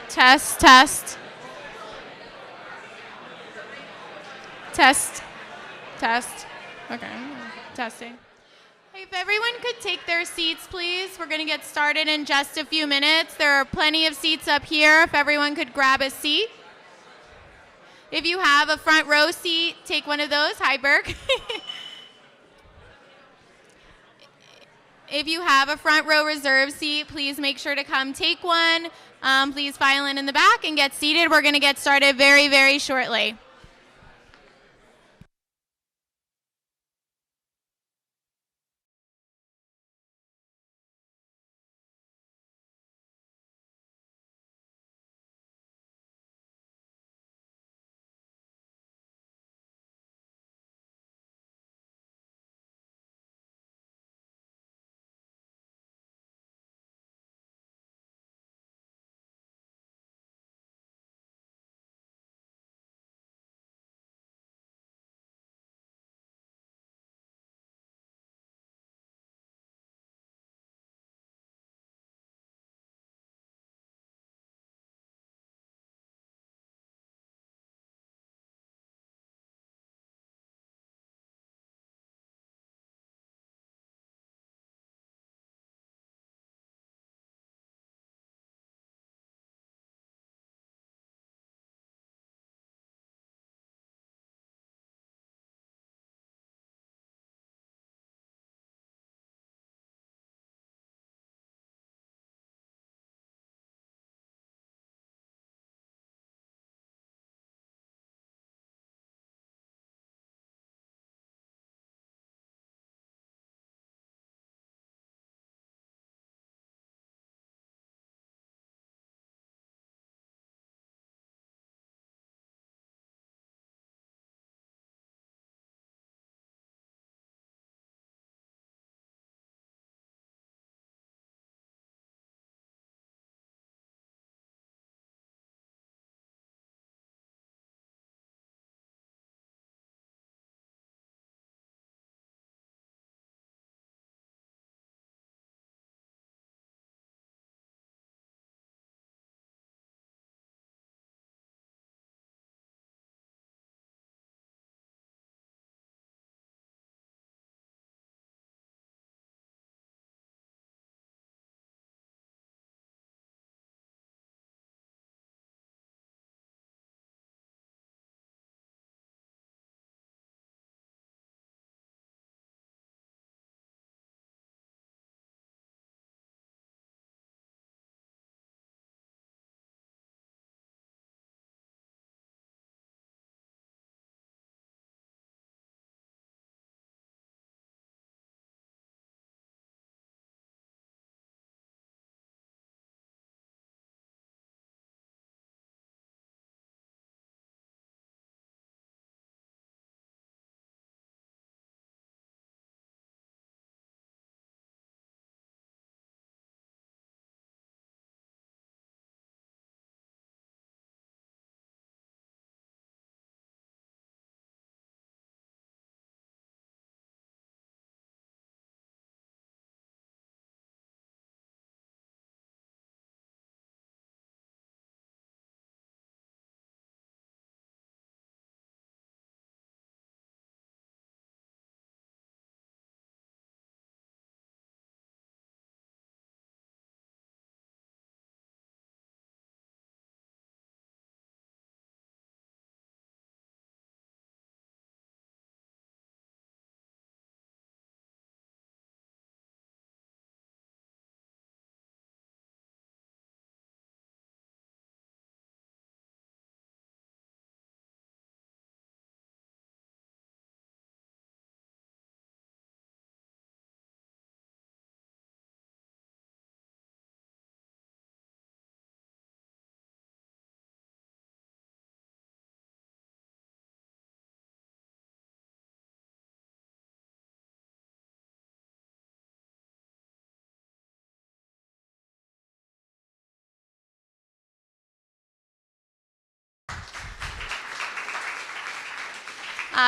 Test, test. Test, test. Okay, testing. Hey, if everyone could take their seats, please. We're going to get started in just a few minutes. There are plenty of seats up here. If everyone could grab a seat. If you have a front row seat, take one of those. Hi, Burke. If you have a front row reserve seat, please make sure to come take one. Please file in the back and get seated. We're going to get started very, very shortly.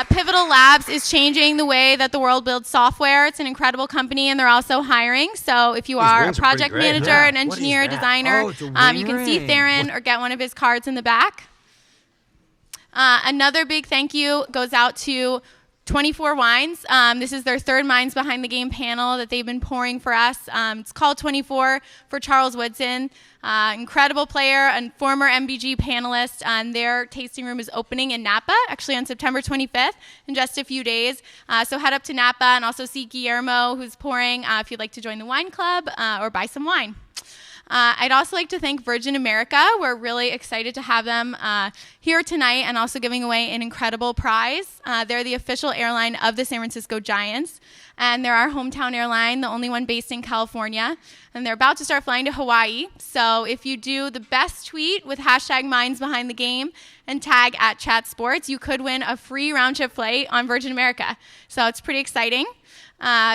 Pivotal Labs is changing the way that the world builds software. It's an incredible company, and they're also hiring. So if you are a project manager, an engineer, designer, you can see Theron or get one of his cards in the back. Another big thank you goes out to 24 Wines. This is their third Minds Behind the Game panel that they've been pouring for us. It's called 24 for Charles Woodson. Incredible player and former MBG panelist. Their tasting room is opening in Napa, actually on September 25th, in just a few days. So head up to Napa and also see Guillermo, who's pouring, if you'd like to join the wine club or buy some wine. I'd also like to thank Virgin America. We're really excited to have them here tonight and also giving away an incredible prize. They're the official airline of the San Francisco Giants, and they're our hometown airline, the only one based in California, and they're about to start flying to Hawaii. So if you do the best tweet with hashtag Minds Behind the Game and tag @ChatSports, you could win a free round-trip flight on Virgin America. So it's pretty exciting.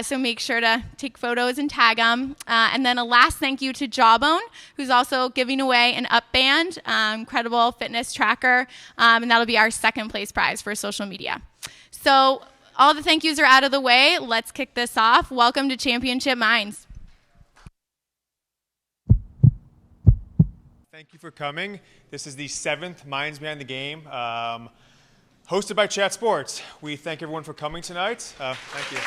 So make sure to take photos and tag them. And then a last thank you to Jawbone, who's also giving away an Up Band, incredible fitness tracker, and that'll be our second place prize for social media. So all the thank yous are out of the way. Let's kick this off. Welcome to Championship Minds. Thank you for coming. This is the 7th Minds Behind the Game, hosted by Chat Sports. We thank everyone for coming tonight. Thank you.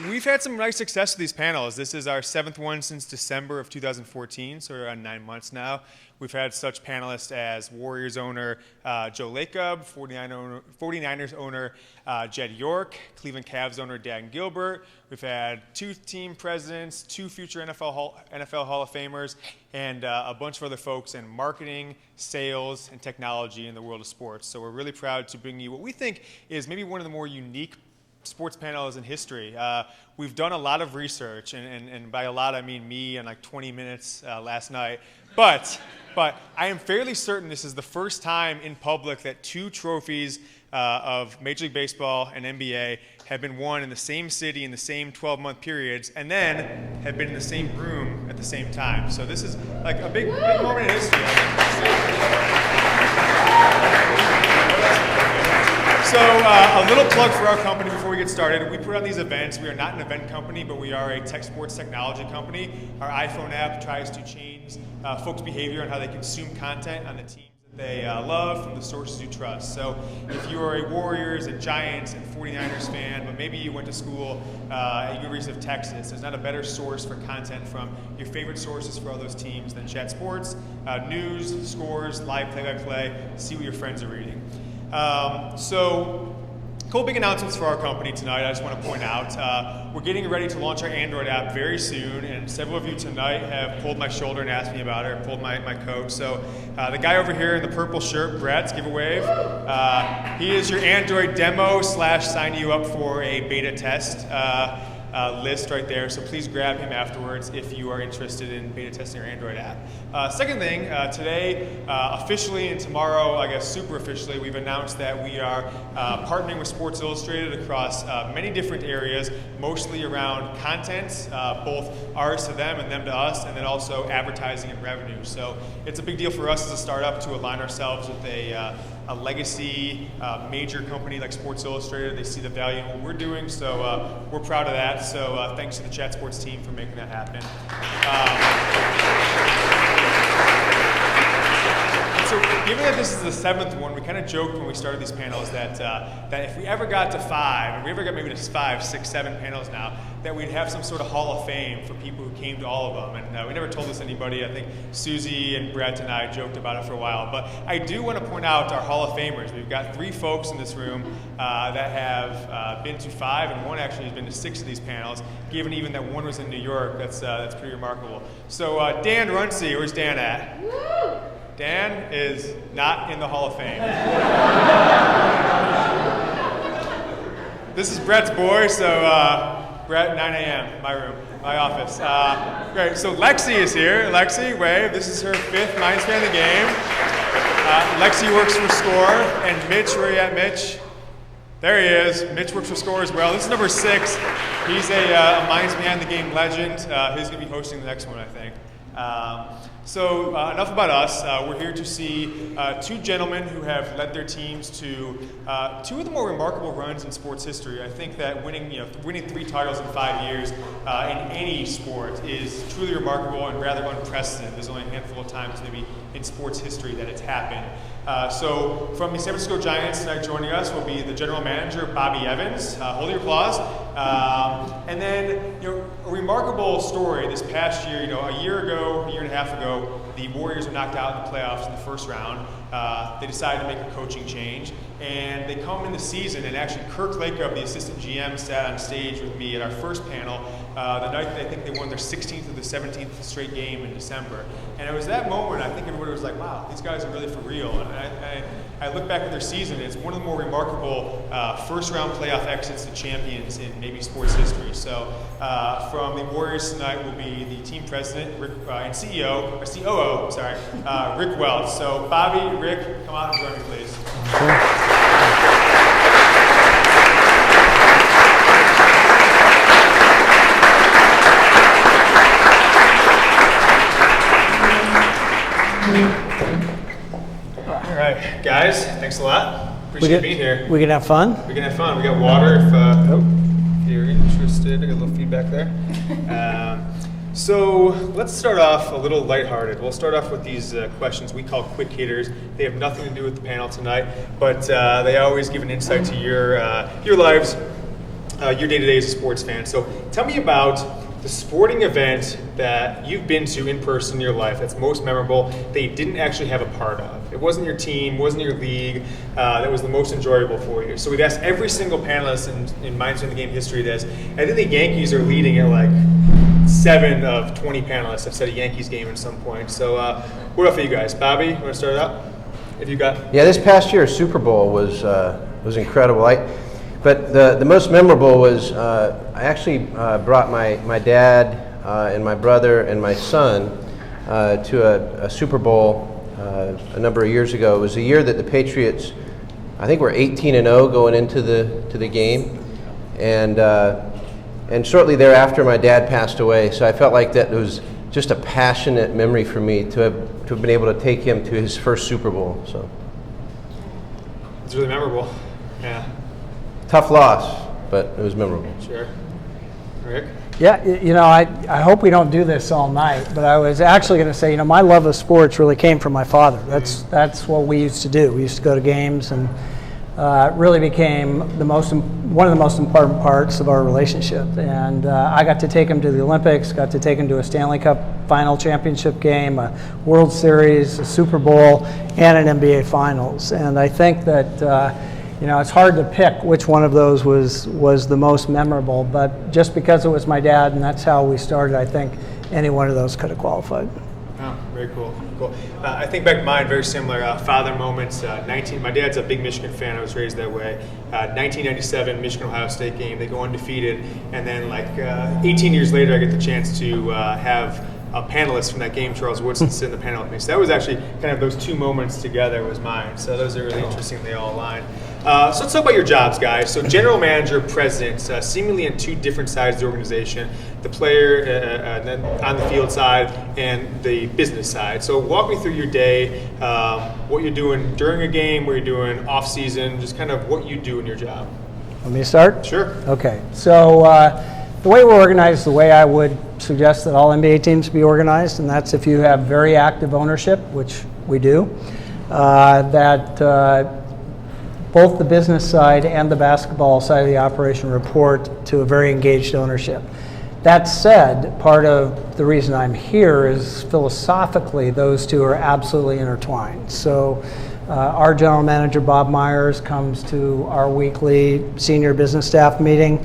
We've had some nice success with these panels. This is our 7th one since December of 2014, so we're around 9 months now. We've had such panelists as Warriors owner Joe Lacob, 49ers owner Jed York, Cleveland Cavs owner Dan Gilbert. We've had 2 team presidents, 2 future NFL Hall of Famers, and a bunch of other folks in marketing, sales, and technology in the world of sports. So we're really proud to bring you what we think is maybe one of the more unique sports panels in history. We've done a lot of research, and by a lot I mean me and like 20 minutes last night. But I am fairly certain this is the first time in public that 2 trophies of Major League Baseball and NBA have been won in the same city in the same 12-month periods, and then have been in the same room at the same time. So this is like a big moment in history. So a little plug for our company before we get started. We put on these events. We are not an event company, but we are a sports technology company. Our iPhone app tries to change folks' behavior and how they consume content on the teams that they love from the sources you trust. So if you are a Warriors, a Giants, and 49ers fan, but maybe you went to school at University of Texas, there's not a better source for content from your favorite sources for all those teams than Chat Sports. News, scores, live play-by-play, see what your friends are reading. So, couple big announcements for our company tonight. I just want to point out, we're getting ready to launch our Android app very soon, and several of you tonight have pulled my shoulder and asked me about it, or pulled my coat. So, the guy over here in the purple shirt, Brett, give a wave. He is your Android demo / sign you up for a beta test list right there, so please grab him afterwards if you are interested in beta testing your Android app. Second thing, today, officially, and tomorrow, I guess super officially, we've announced that we are partnering with Sports Illustrated across many different areas, mostly around content, both ours to them and them to us, and then also advertising and revenue. So it's a big deal for us as a startup to align ourselves with a legacy major company like Sports Illustrated. They see the value in what we're doing, so we're proud of that. So thanks to the Chat Sports team for making that happen. So given that this is the 7th one, we kind of joked when we started these panels that if we ever got to 5, and we ever got maybe to 5, 6, 7 panels now, that we'd have some sort of Hall of Fame for people who came to all of them. And we never told this to anybody. I think Susie and Brett and I joked about it for a while. But I do want to point out our Hall of Famers. We've got 3 folks in this room that have been to 5, and 1 actually has been to 6 of these panels, given even that 1 was in New York. That's pretty remarkable. So Dan Runcie, where's Dan at? Woo! Dan is not in the Hall of Fame. This is Brett's boy, so Brett, 9 a.m., my room, my office. Great, so Lexi is here. Lexi, wave. This is her 5th Minds Behind the Game. Lexi works for Score, and Mitch, where are you at, Mitch? There he is. Mitch works for Score as well. This is number 6. He's a Minds Behind the Game legend. He's going to be hosting the next one, I think. So enough about us. We're here to see two gentlemen who have led their teams to two of the more remarkable runs in sports history. I think that winning 3 titles in 5 years in any sport is truly remarkable and rather unprecedented. There's only a handful of times maybe in sports history that it's happened. So from the San Francisco Giants tonight, joining us will be the general manager, Bobby Evans. Hold your applause. And then, a remarkable story this past year. A year and a half ago, the Warriors were knocked out in the playoffs in the first round. They decided to make a coaching change, and they come in the season, and actually Kerr, the assistant GM, sat on stage with me at our first panel the night that I think they won their 16th or the 17th straight game in December. And it was that moment, I think everybody was like, wow, these guys are really for real. And I look back at their season, and it's one of the more remarkable first-round playoff exits to champions in maybe sports history. So from the Warriors tonight will be the team president Rick, and COO, Rick Welts. So Bobby, Rick, come out and join me, please. All right, guys, thanks a lot. Appreciate being here. We can have fun. We can have fun. We got water if you're interested. I got a little feedback there. So let's start off a little lighthearted. We'll start off with these questions we call quick hitters. They have nothing to do with the panel tonight, but they always give an insight to your lives, your day-to-day as a sports fan. So tell me about the sporting event that you've been to in person in your life that's most memorable that you didn't actually have a part of. It wasn't your team, wasn't your league, that was the most enjoyable for you. So we've asked every single panelist in Minds in the Game history this. I think the Yankees are leading at like 7 of 20 panelists have said a Yankees game at some point. So what up for you guys? Bobby, you want to start it out? If you got. Yeah, this past year's Super Bowl was incredible. But the most memorable was I actually brought my dad and my brother and my son to a Super Bowl a number of years ago. It was a year that the Patriots, I think, were 18-0 going into the game, and shortly thereafter my dad passed away. So I felt like that was just a passionate memory for me to have been able to take him to his first Super Bowl. So it's really memorable. Yeah. Tough loss, but it was memorable. Sure. Rick? Yeah, I hope we don't do this all night, but I was actually going to say, my love of sports really came from my father. That's what we used to do. We used to go to games, and it really became one of the most important parts of our relationship. And I got to take him to the Olympics, got to take him to a Stanley Cup final championship game, a World Series, a Super Bowl, and an NBA Finals. And I think that it's hard to pick which one of those was the most memorable, but just because it was my dad and that's how we started, I think any one of those could have qualified. Oh, very cool. I think back to mine, very similar. Father moments. My dad's a big Michigan fan. I was raised that way. 1997 Michigan-Ohio State game. They go undefeated, and then 18 years later, I get the chance to have a panelist from that game, Charles Woodson, sit in the panel with me. So that was actually kind of those two moments together was mine. So those are really interesting. They all align. So let's talk about your jobs, guys. So general manager, president, seemingly on two different sides of the organization, the player then on the field side and the business side. So walk me through your day, what you're doing during a game, what you're doing off season, just kind of what you do in your job. Want me to start? Sure. Okay. So the way we're organized, the way I would suggest that all NBA teams be organized, and that's if you have very active ownership, which we do, that both the business side and the basketball side of the operation report to a very engaged ownership. That said, part of the reason I'm here is philosophically those two are absolutely intertwined. So our general manager, Bob Myers, comes to our weekly senior business staff meeting.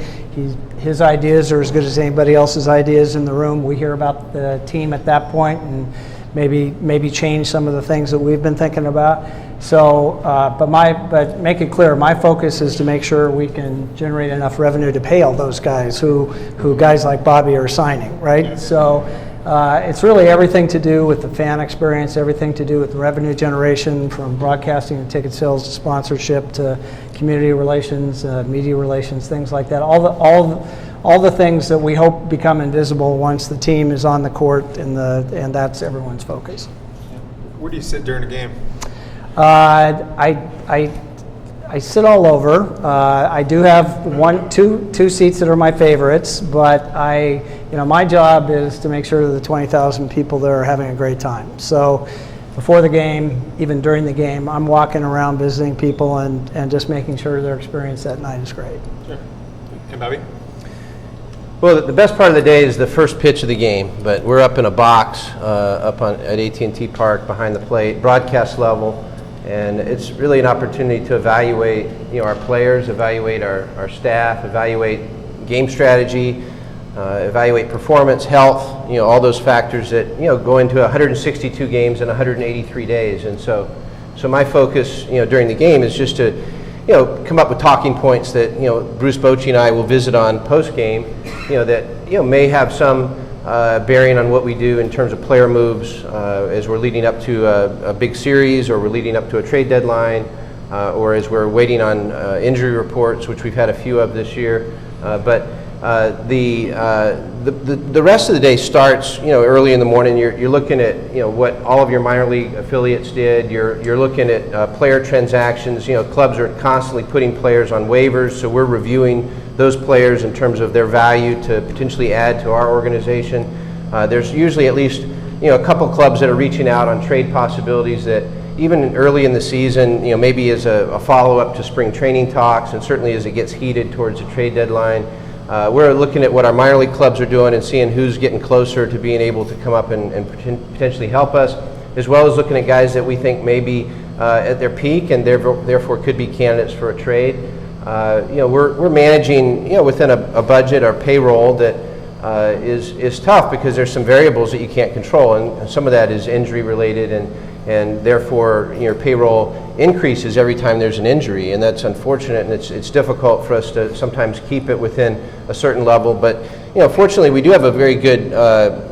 His ideas are as good as anybody else's ideas in the room. We hear about the team at that point and maybe change some of the things that we've been thinking about. So, but make it clear, my focus is to make sure we can generate enough revenue to pay all those guys who guys like Bobby are signing, right? So it's really everything to do with the fan experience, everything to do with revenue generation, from broadcasting to ticket sales to sponsorship to community relations, media relations, things like that. All all the things that we hope become invisible once the team is on the court, and that's everyone's focus. Where do you sit during a game? I sit all over. I do have two seats that are my favorites, but my job is to make sure that the 20,000 people there are having a great time. So before the game, even during the game, I'm walking around visiting people and just making sure their experience that night is great. Sure. And Bobby? Well, the best part of the day is the first pitch of the game, but we're up in a box at AT&T Park behind the plate, broadcast level, and it's really an opportunity to evaluate our players, evaluate our staff, evaluate game strategy, evaluate performance, health, all those factors that go into 162 games in 183 days. And so my focus during the game is just to come up with talking points that Bruce Bochy and I will visit on post game, that may have some bearing on what we do in terms of player moves as we're leading up to a big series, or we're leading up to a trade deadline, or as we're waiting on injury reports, which we've had a few of this year. But the rest of the day starts early in the morning. You're looking at what all of your minor league affiliates did. You're looking at player transactions. Clubs are constantly putting players on waivers, so we're reviewing those players in terms of their value to potentially add to our organization. There's usually at least a couple clubs that are reaching out on trade possibilities that even early in the season, maybe as a follow-up to spring training talks, and certainly as it gets heated towards the trade deadline. We're looking at what our minor league clubs are doing and seeing who's getting closer to being able to come up and potentially help us, as well as looking at guys that we think may be at their peak and therefore could be candidates for a trade. We're managing within a budget or payroll that is tough because there's some variables that you can't control, and some of that is injury related, and therefore your payroll increases every time there's an injury, and that's unfortunate, and it's difficult for us to sometimes keep it within a certain level. But fortunately we do have a very good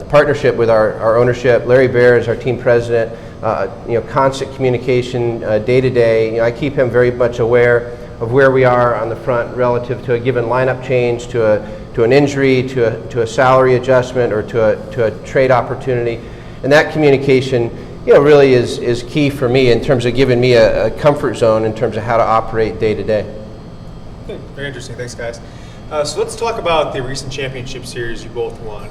partnership with our ownership. Larry Baer is our team president. Constant communication day to day. I keep him very much aware of where we are on the front relative to a given lineup change, to an injury, to a salary adjustment, or to a trade opportunity, and that communication really is key for me in terms of giving me a comfort zone in terms of how to operate day to day. Okay, very interesting. Thanks, guys. So let's talk about the recent championship series you both won.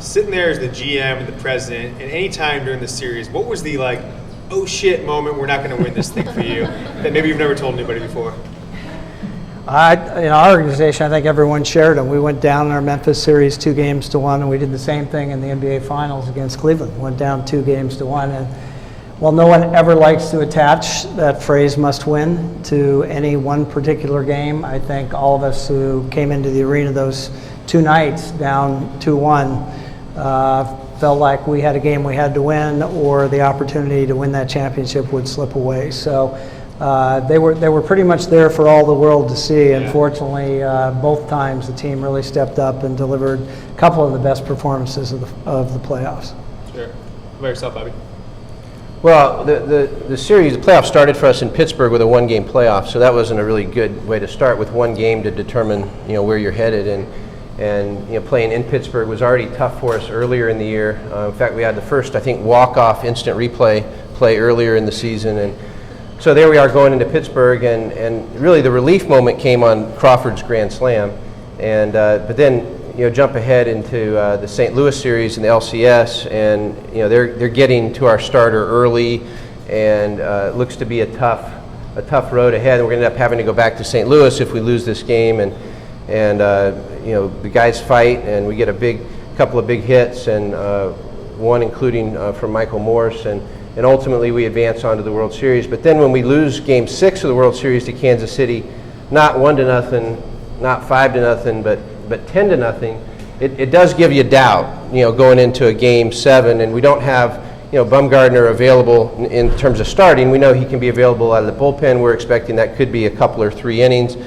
Sitting there as the GM and the president, and any time during the series, what was the oh shit moment, we're not going to win this thing for you, that maybe you've never told anybody before? In our organization, I think everyone shared them. We went down in our Memphis series 2-1, and we did the same thing in the NBA Finals against Cleveland. Went down 2-1, and while no one ever likes to attach that phrase "must win" to any one particular game, I think all of us who came into the arena those two nights down 2-1 felt like we had a game we had to win, or the opportunity to win that championship would slip away. So they were pretty much there for all the world to see. Unfortunately, both times the team really stepped up and delivered a couple of the best performances of the playoffs. Sure. How about yourself, Bobby? Well, the series, the playoffs started for us in Pittsburgh with a one-game playoff, so that wasn't a really good way to start with one game to determine where you're headed. And playing in Pittsburgh was already tough for us earlier in the year. In fact, we had the first, I think, walk-off instant replay play earlier in the season, and so there we are going into Pittsburgh, and really the relief moment came on Crawford's grand slam, and but then jump ahead into the St. Louis series and the LCS, and they're getting to our starter early, and looks to be a tough road ahead. And we're going to end up having to go back to St. Louis if we lose this game, and the guys fight, and we get a couple of big hits, and one including from Michael Morse, and ultimately we advance on to the World Series. But then when we lose Game 6 of the World Series to Kansas City, not 1-0, not 5-0, but 10-0, it does give you doubt, going into a Game 7, and we don't have Bumgarner available in terms of starting. We know he can be available out of the bullpen. We're expecting that could be a couple or 3 innings.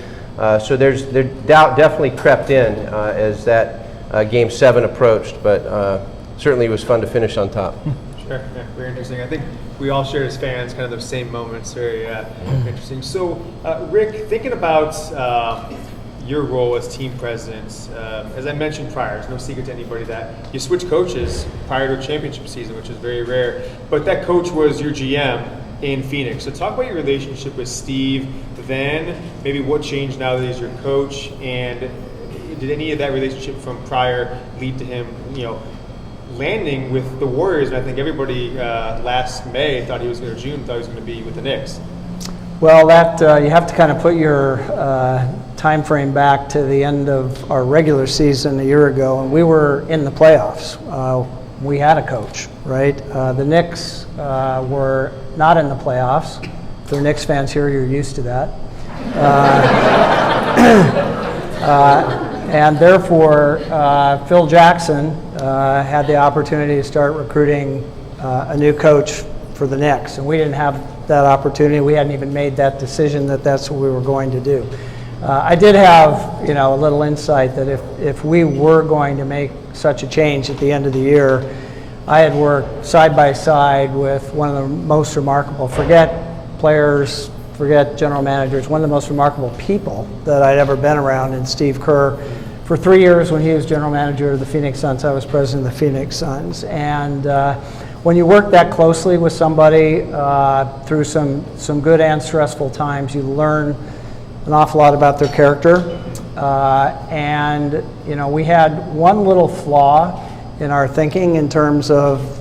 So there's doubt definitely crept in as that Game 7 approached, but certainly it was fun to finish on top. Sure, yeah, very interesting. I think we all shared as fans kind of those same moments. Very interesting. So, Rick, thinking about your role as team president. As I mentioned prior, it's no secret to anybody that you switched coaches prior to a championship season, which is very rare. But that coach was your GM in Phoenix. So talk about your relationship with Steve then, maybe what changed now that he's your coach, and did any of that relationship from prior lead to him, landing with the Warriors? And I think everybody last May thought he was going to, June thought he was going to be with the Knicks. Well, that you have to kind of put your time frame back to the end of our regular season a year ago, and we were in the playoffs. We had a coach, right? The Knicks were not in the playoffs. If there are Knicks fans here, you're used to that. And therefore, Phil Jackson had the opportunity to start recruiting a new coach for the Knicks, and we didn't have that opportunity. We hadn't even made that decision that that's what we were going to do. I did have, a little insight that if we were going to make such a change at the end of the year, I had worked side by side with one of the most remarkable, forget players, forget general managers, one of the most remarkable people that I'd ever been around in Steve Kerr. For 3 years when he was general manager of the Phoenix Suns, I was president of the Phoenix Suns. And when you work that closely with somebody through some good and stressful times, you learn an awful lot about their character. And we had one little flaw in our thinking in terms of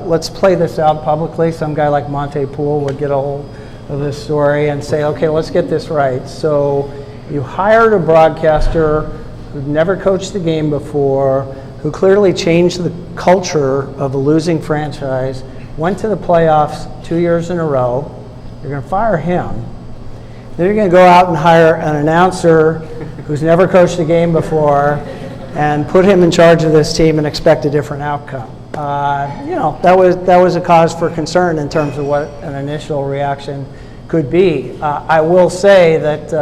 let's play this out publicly. Some guy like Monte Poole would get a hold of this story and say, okay, let's get this right. So you hired a broadcaster who'd never coached the game before, who clearly changed the culture of a losing franchise, went to the playoffs 2 years in a row. You're going to fire him. Then you're going to go out and hire an announcer who's never coached the game before and put him in charge of this team and expect a different outcome. That was a cause for concern in terms of what an initial reaction could be. I will say that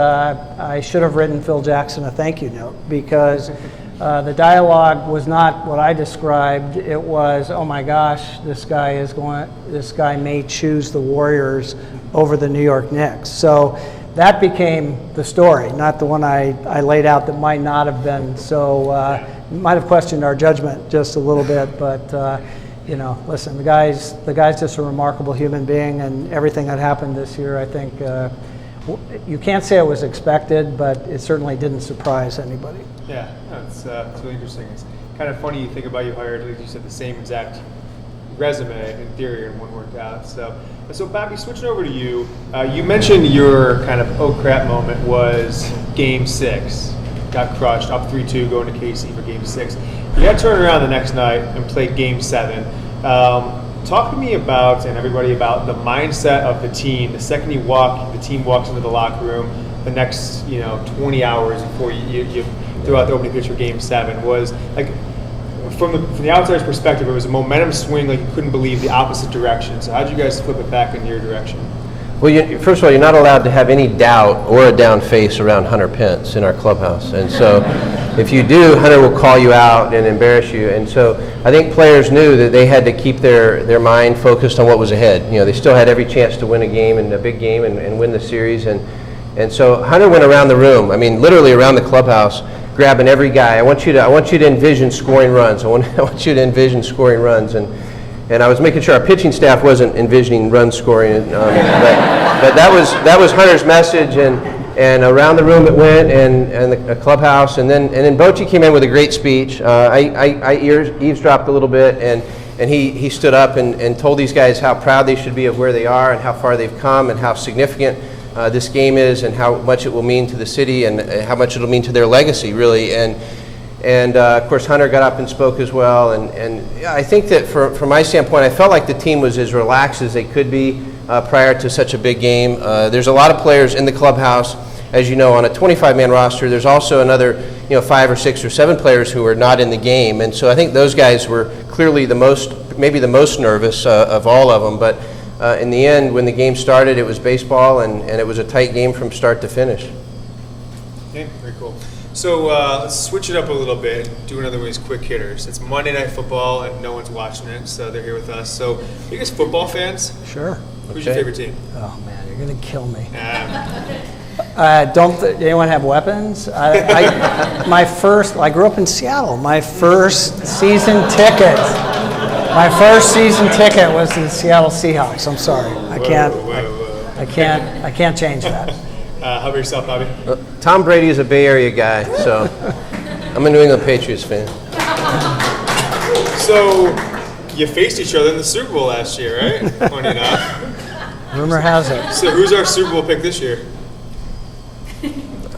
I should have written Phil Jackson a thank you note, because the dialogue was not what I described. It was, oh my gosh, this guy may choose the Warriors over the New York Knicks. So that became the story, not the one I laid out that might not have been. So might have questioned our judgment just a little bit, but listen, the guy's just a remarkable human being, and everything that happened this year, I think you can't say it was expected, but it certainly didn't surprise anybody. Yeah, it's really interesting. It's kind of funny you think about, you hired, like you said, the same exact resume in theory, and one worked out. So Bobby, switching over to you, you mentioned your kind of oh crap moment was Game 6. Got crushed, up 3-2, going to KC for Game 6. You had to turn around the next night and play Game 7. Talk to me about, and everybody about, the mindset of the team. The second the team walks into the locker room, the next 20 hours before you threw out the opening pitch for Game 7 was like, from the outsider's perspective, it was a momentum swing like you couldn't believe, the opposite direction. So how did you guys flip it back in your direction? Well, first of all, you're not allowed to have any doubt or a down face around Hunter Pence in our clubhouse. And so if you do, Hunter will call you out and embarrass you. And so I think players knew that they had to keep their mind focused on what was ahead. They still had every chance to win a game, and a big game, and win the series. And so Hunter went around the room, literally around the clubhouse, grabbing every guy. I want you to envision scoring runs. I want you to envision scoring runs. And I was making sure our pitching staff wasn't envisioning run scoring, but that was Hunter's message, and around the room it went, and the clubhouse, and then Bochy came in with a great speech. I eavesdropped a little bit, and he stood up and told these guys how proud they should be of where they are and how far they've come and how significant this game is and how much it will mean to the city and how much it'll mean to their legacy, really. And of course, Hunter got up and spoke as well. And I think that from my standpoint, I felt like the team was as relaxed as they could be prior to such a big game. There's a lot of players in the clubhouse. As you know, on a 25-man roster, there's also another 5 or 6 or 7 players who are not in the game. And so I think those guys were clearly maybe the most nervous of all of them. But in the end, when the game started, it was baseball, and it was a tight game from start to finish. Okay, very cool. So let's switch it up a little bit, do another one of these quick hitters. It's Monday Night Football, and no one's watching it, so they're here with us. So, are you guys football fans? Sure. Who's your favorite team? Oh man, you're gonna kill me. Anyone have weapons? I grew up in Seattle. My first season ticket was to the Seattle Seahawks. I'm sorry. I can't change that. How about yourself, Bobby? Tom Brady is a Bay Area guy, so I'm a New England Patriots fan. So you faced each other in the Super Bowl last year, right? Funny enough. Rumor has it. So who's our Super Bowl pick this year?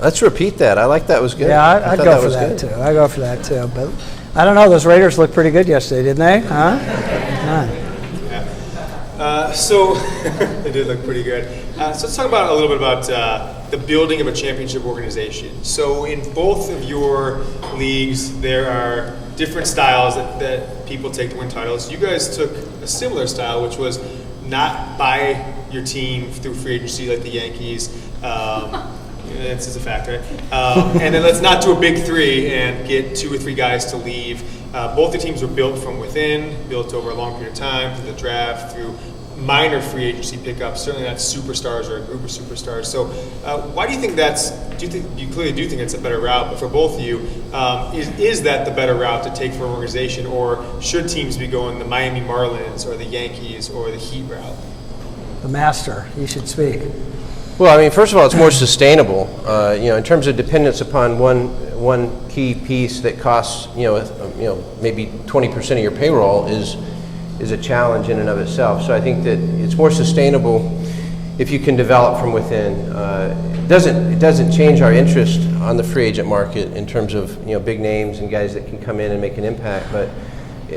Let's repeat that. I like that was good. Yeah, I'd go for that too. I'd go for that too. But I don't know. Those Raiders looked pretty good yesterday, didn't they? Huh? Yeah. So they did look pretty good. So let's talk about a little bit about the building of a championship organization. So in both of your leagues, there are different styles that people take to win titles. You guys took a similar style, which was not buy your team through free agency like the Yankees. This is a fact, right? And then let's not do a big three and get 2 or 3 guys to leave. Both the teams were built from within, built over a long period of time, through the draft, through minor free agency pickups, certainly not superstars or a group of superstars. So why do you think you clearly do think it's a better route, but for both of you, is that the better route to take for an organization, or should teams be going the Miami Marlins or the Yankees or the Heat route? The master, he should speak. Well, I mean, first of all, it's more sustainable. In terms of dependence upon one key piece that costs, maybe 20% of your payroll is a challenge in and of itself. So I think that it's more sustainable if you can develop from within. It doesn't change our interest on the free agent market in terms of big names and guys that can come in and make an impact, but.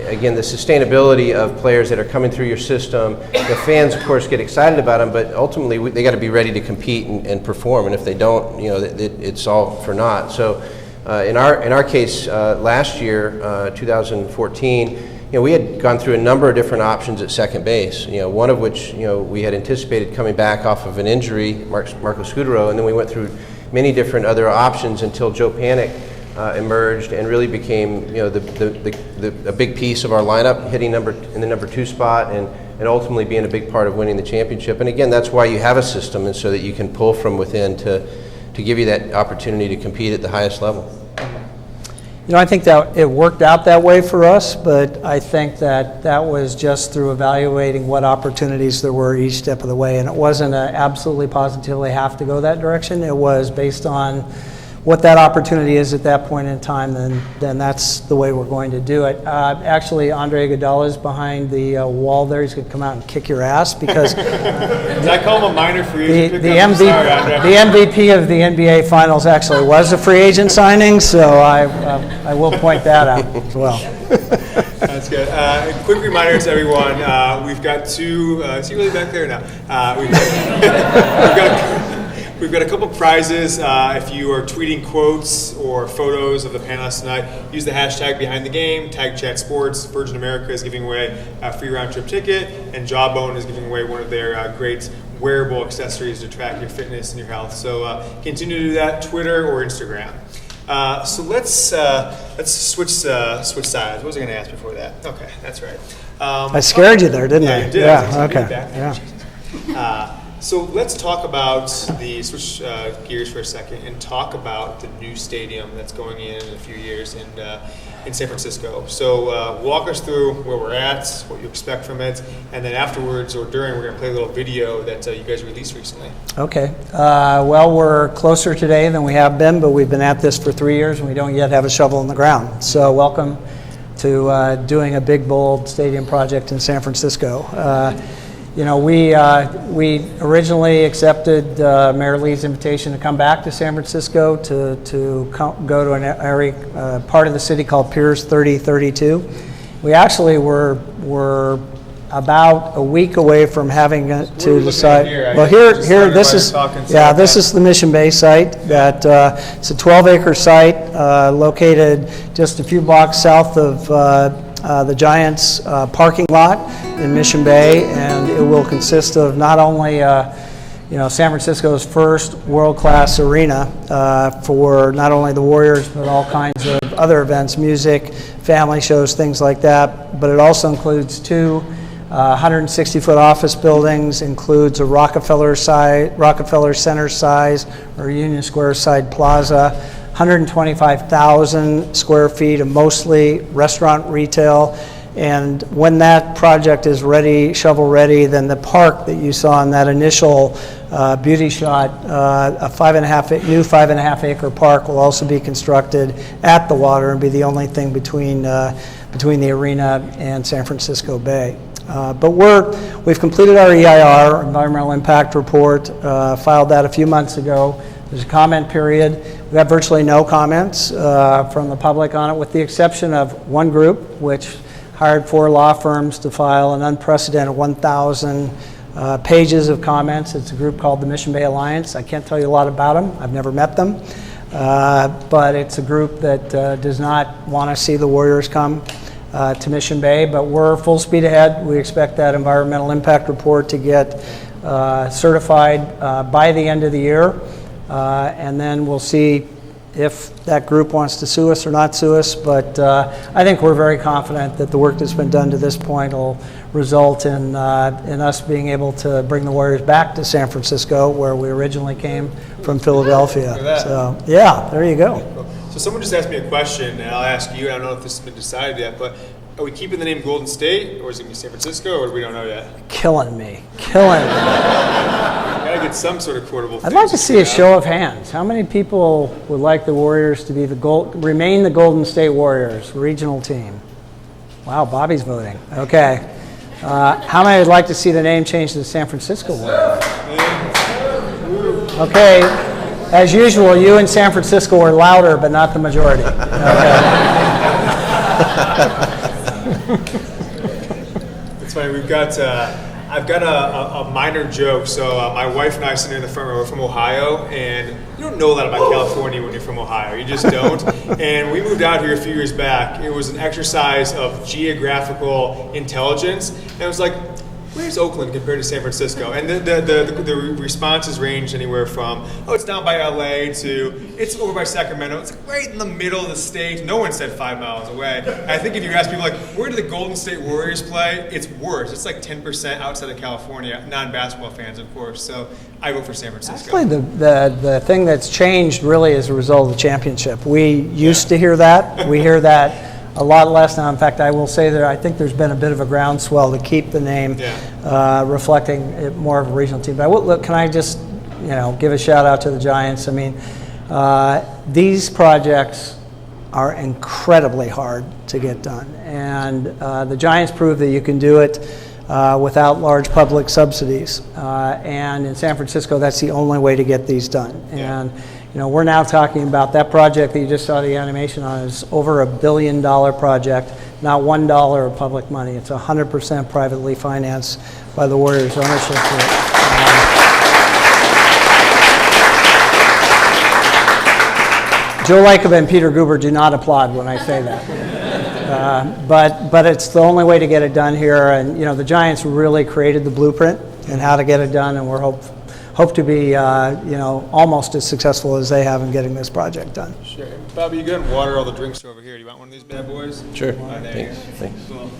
Again, the sustainability of players that are coming through your system, the fans, of course, get excited about them, but ultimately they got to be ready to compete and perform. And if they don't, it's all for naught. So, in our case, last year, 2014, we had gone through a number of different options at second base. One of which we had anticipated coming back off of an injury, Marco Scudero, and then we went through many different other options until Joe Panik emerged and really became a big piece of our lineup, hitting in the number 2 spot and ultimately being a big part of winning the championship. And again, that's why you have a system, and so that you can pull from within to give you that opportunity to compete at the highest level. I think that it worked out that way for us, but I think that was just through evaluating what opportunities there were each step of the way, and it wasn't absolutely positively have to go that direction. It was based on what that opportunity is at that point in time, then that's the way we're going to do it. Actually, Andre Iguodala's behind the wall there. He's going to come out and kick your ass because Did I call him a minor free agent? the MVP of the NBA Finals actually was a free agent signing, so I will point that out as well. That's good. Quick reminder to everyone, we've got 2, is he really back there? No. We've got a couple prizes. If you are tweeting quotes or photos of the panelists tonight, use the hashtag Behind the Game, tag Chat Sports. Virgin America is giving away a free round-trip ticket, and Jawbone is giving away one of their great wearable accessories to track your fitness and your health. So continue to do that, Twitter or Instagram. So let's switch sides. What was I going to ask before that? Okay, that's right. I scared you there, didn't I? You did. Yeah. Okay. Yeah. So let's talk about switch gears for a second and talk about the new stadium that's going in a few years in San Francisco. So walk us through where we're at, what you expect from it, and then afterwards or during, we're going to play a little video that you guys released recently. Okay. Well, we're closer today than we have been, but we've been at this for 3 years and we don't yet have a shovel in the ground. So welcome to doing a big, bold stadium project in San Francisco. We originally accepted Mayor Lee's invitation to come back to San Francisco to go to an area, part of the city called Piers 3032. We actually were about a week away from having to decide. Well, here, this is the Mission Bay site. That it's a 12-acre site located just a few blocks south of the Giants parking lot in Mission Bay, and it will consist of not only San Francisco's first world-class arena for not only the Warriors but all kinds of other events, music, family shows, things like that, but it also includes 2 160-foot office buildings, includes a Rockefeller Center size or Union Square side plaza, 125,000 square feet of mostly restaurant retail. And when that project is ready, shovel ready, then the park that you saw in that initial beauty shot, a new 5.5 acre park will also be constructed at the water and be the only thing between the arena and San Francisco Bay. But we've completed our EIR, Environmental Impact Report, filed that a few months ago. There's a comment period. We have virtually no comments from the public on it, with the exception of one group, which hired 4 law firms to file an unprecedented 1,000 pages of comments. It's a group called the Mission Bay Alliance. I can't tell you a lot about them. I've never met them. But it's a group that does not want to see the Warriors come to Mission Bay, but we're full speed ahead. We expect that environmental impact report to get certified by the end of the year, and then we'll see if that group wants to sue us or not sue us. But I think we're very confident that the work that's been done to this point will result in us being able to bring the Warriors back to San Francisco, where we originally came from Philadelphia. So yeah, there you go. So someone just asked me a question, and I'll ask you. I don't know if this has been decided yet, but are we keeping the name Golden State, or is it going to be San Francisco, or we don't know yet? Killing me. Gotta get some sort of quotable. I'd like to see a show of hands. How many people would like the Warriors to be remain the Golden State Warriors regional team? Wow, Bobby's voting. Okay. How many would like to see the name changed to the San Francisco Warriors? Okay. As usual, you in San Francisco were louder, but not the majority. Okay. It's funny. We've got. I've got a minor joke. So my wife and I sitting in the front row. We're from Ohio, and you don't know a lot about California when you're from Ohio. You just don't. And we moved out here a few years back. It was an exercise of geographical intelligence, and it was like, where's Oakland compared to San Francisco? And the responses ranged anywhere from, oh, it's down by LA, to it's over by Sacramento. It's like right in the middle of the state. No one said 5 miles away. And I think if you ask people like, where do the Golden State Warriors play? It's worse. It's like 10% outside of California, non-basketball fans, of course. So I vote for San Francisco. Actually, the thing that's changed really as a result of the championship. We used to hear that. We hear that a lot less now. In fact, I will say that I think there's been a bit of a groundswell to keep the name reflecting it more of a regional team. But can I just give a shout out to the Giants? I mean, these projects are incredibly hard to get done, and the Giants prove that you can do it without large public subsidies. And in San Francisco, that's the only way to get these done. And we're now talking about that project that you just saw the animation on is over $1 billion project, not $1 of public money. It's 100% privately financed by the Warriors ownership group. Joe Lacob and Peter Guber do not applaud when I say that. But it's the only way to get it done here. And the Giants really created the blueprint and how to get it done, and we're hope to be almost as successful as they have in getting this project done. Sure. Bobby, you go and water all the drinks over here. Do you want one of these bad boys? Sure. There Thanks. Cool.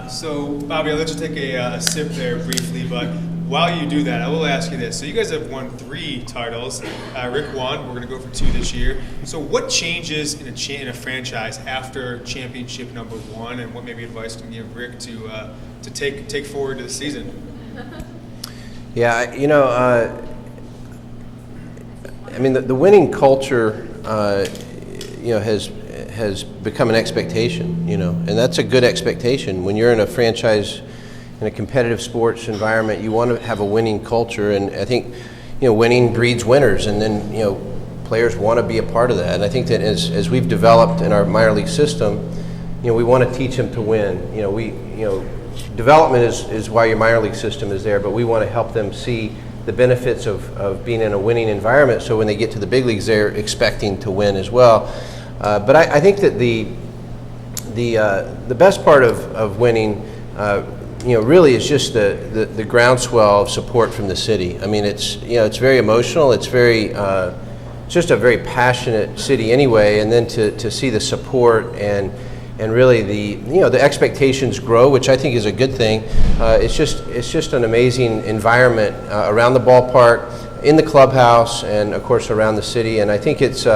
So, Bobby, I'll let you take a sip there briefly, but while you do that, I will ask you this. So you guys have won 3 titles. Rick won. We're going to go for 2 this year. So what changes in a franchise after championship number 1, and what maybe advice can you give Rick to take forward to the season? Yeah, I mean, the winning culture, has become an expectation, and that's a good expectation. When you're in a franchise, in a competitive sports environment, you want to have a winning culture, and I think, winning breeds winners, and then, players want to be a part of that. And I think that as we've developed in our minor league system, we want to teach them to win. Development is why your minor league system is there, but we want to help them see the benefits of being in a winning environment, so when they get to the big leagues, they're expecting to win as well. But I think that the best part of winning, really is just the groundswell of support from the city. I mean, it's very emotional. It's just a very passionate city anyway, and then to see the support and really the expectations grow, which I think is a good thing. It's just an amazing environment around the ballpark, in the clubhouse, and of course around the city. And I think it's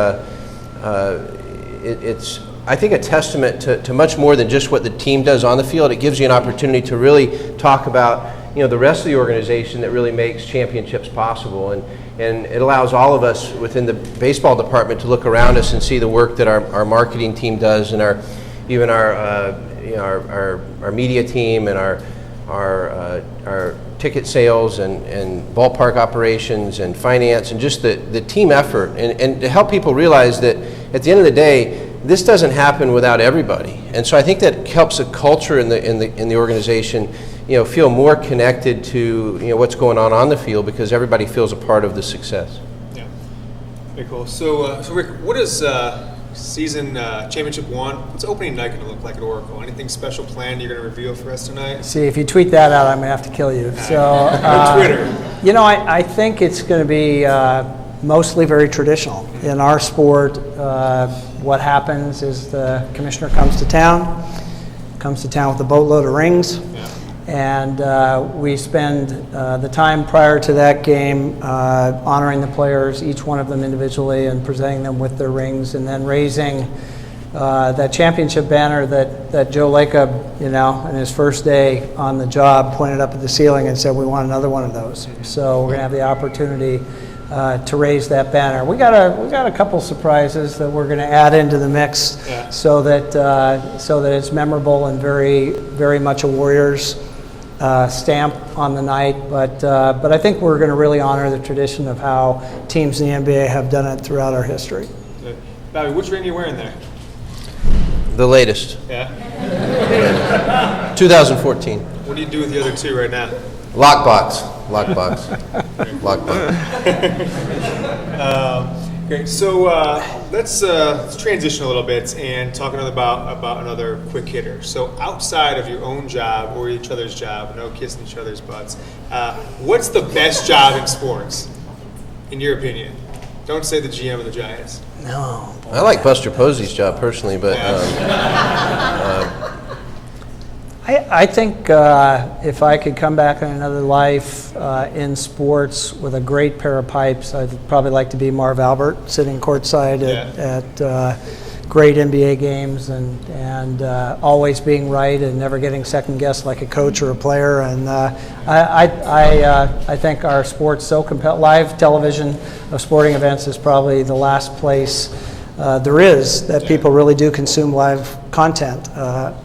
I think a testament to much more than just what the team does on the field. It gives you an opportunity to really talk about the rest of the organization that really makes championships possible, and it allows all of us within the baseball department to look around us and see the work that our marketing team does, and our media team, and our ticket sales, and ballpark operations, and finance, and just the team effort, and to help people realize that at the end of the day, this doesn't happen without everybody. And so I think that helps the culture in the organization feel more connected to what's going on the field, because everybody feels a part of the success. Yeah, very cool. So Rick, what is season championship one? What's opening night going to look like at Oracle? Anything special planned you're going to reveal for us tonight? See, if you tweet that out, I'm going to have to kill you. So on Twitter. I think it's going to be mostly very traditional. In our sport, what happens is the commissioner comes to town with a boatload of rings. Yeah. And we spend the time prior to that game honoring the players, each one of them individually, and presenting them with their rings, and then raising that championship banner that Joe Lacob, in his first day on the job, pointed up at the ceiling and said, "We want another one of those." So we're going to have the opportunity to raise that banner. We got a couple surprises that we're going to add into the mix, so that it's memorable and very, very much a Warriors stamp on the night, but I think we're going to really honor the tradition of how teams in the NBA have done it throughout our history. Bobby, which ring are you wearing there? The latest. Yeah. 2014. What do you do with the other two right now? Lockbox. Great. So let's transition a little bit and talk about another quick hitter. So outside of your own job or each other's job, no kissing each other's butts, what's the best job in sports, in your opinion? Don't say the GM of the Giants. No. Boy. I like Buster Posey's job personally, but I think if I could come back in another life in sports with a great pair of pipes, I'd probably like to be Marv Albert, sitting courtside at great NBA games, and always being right and never getting second guessed like a coach or a player. And I think our sport's so live television of sporting events is probably the last place there is that people really do consume live content.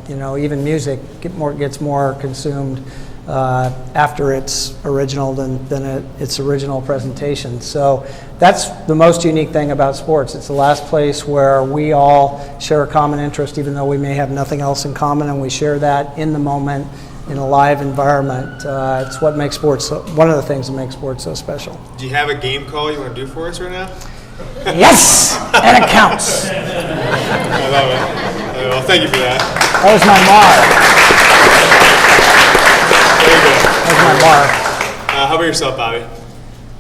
Even music gets more consumed after its original than its original presentation. So that's the most unique thing about sports. It's the last place where we all share a common interest, even though we may have nothing else in common, and we share that in the moment in a live environment. It's what makes sports one of the things that makes sports so special. Do you have a game call you want to do for us right now? Yes, and it counts. I love it. Well, thank you for that. That was my mark. Very good. That was my mark. How about yourself, Bobby?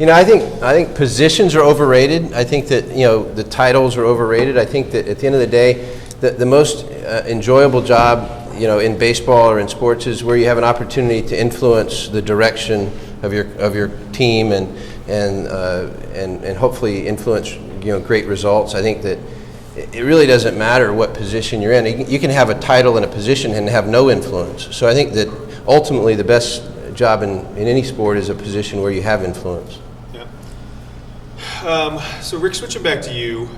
I think positions are overrated. I think that the titles are overrated. I think that at the end of the day, the most enjoyable job in baseball or in sports is where you have an opportunity to influence the direction of your team and hopefully influence great results. I think that it really doesn't matter what position you're in. You can have a title and a position and have no influence. So I think that ultimately the best job in any sport is a position where you have influence. Yeah. So Rick, switching back to you,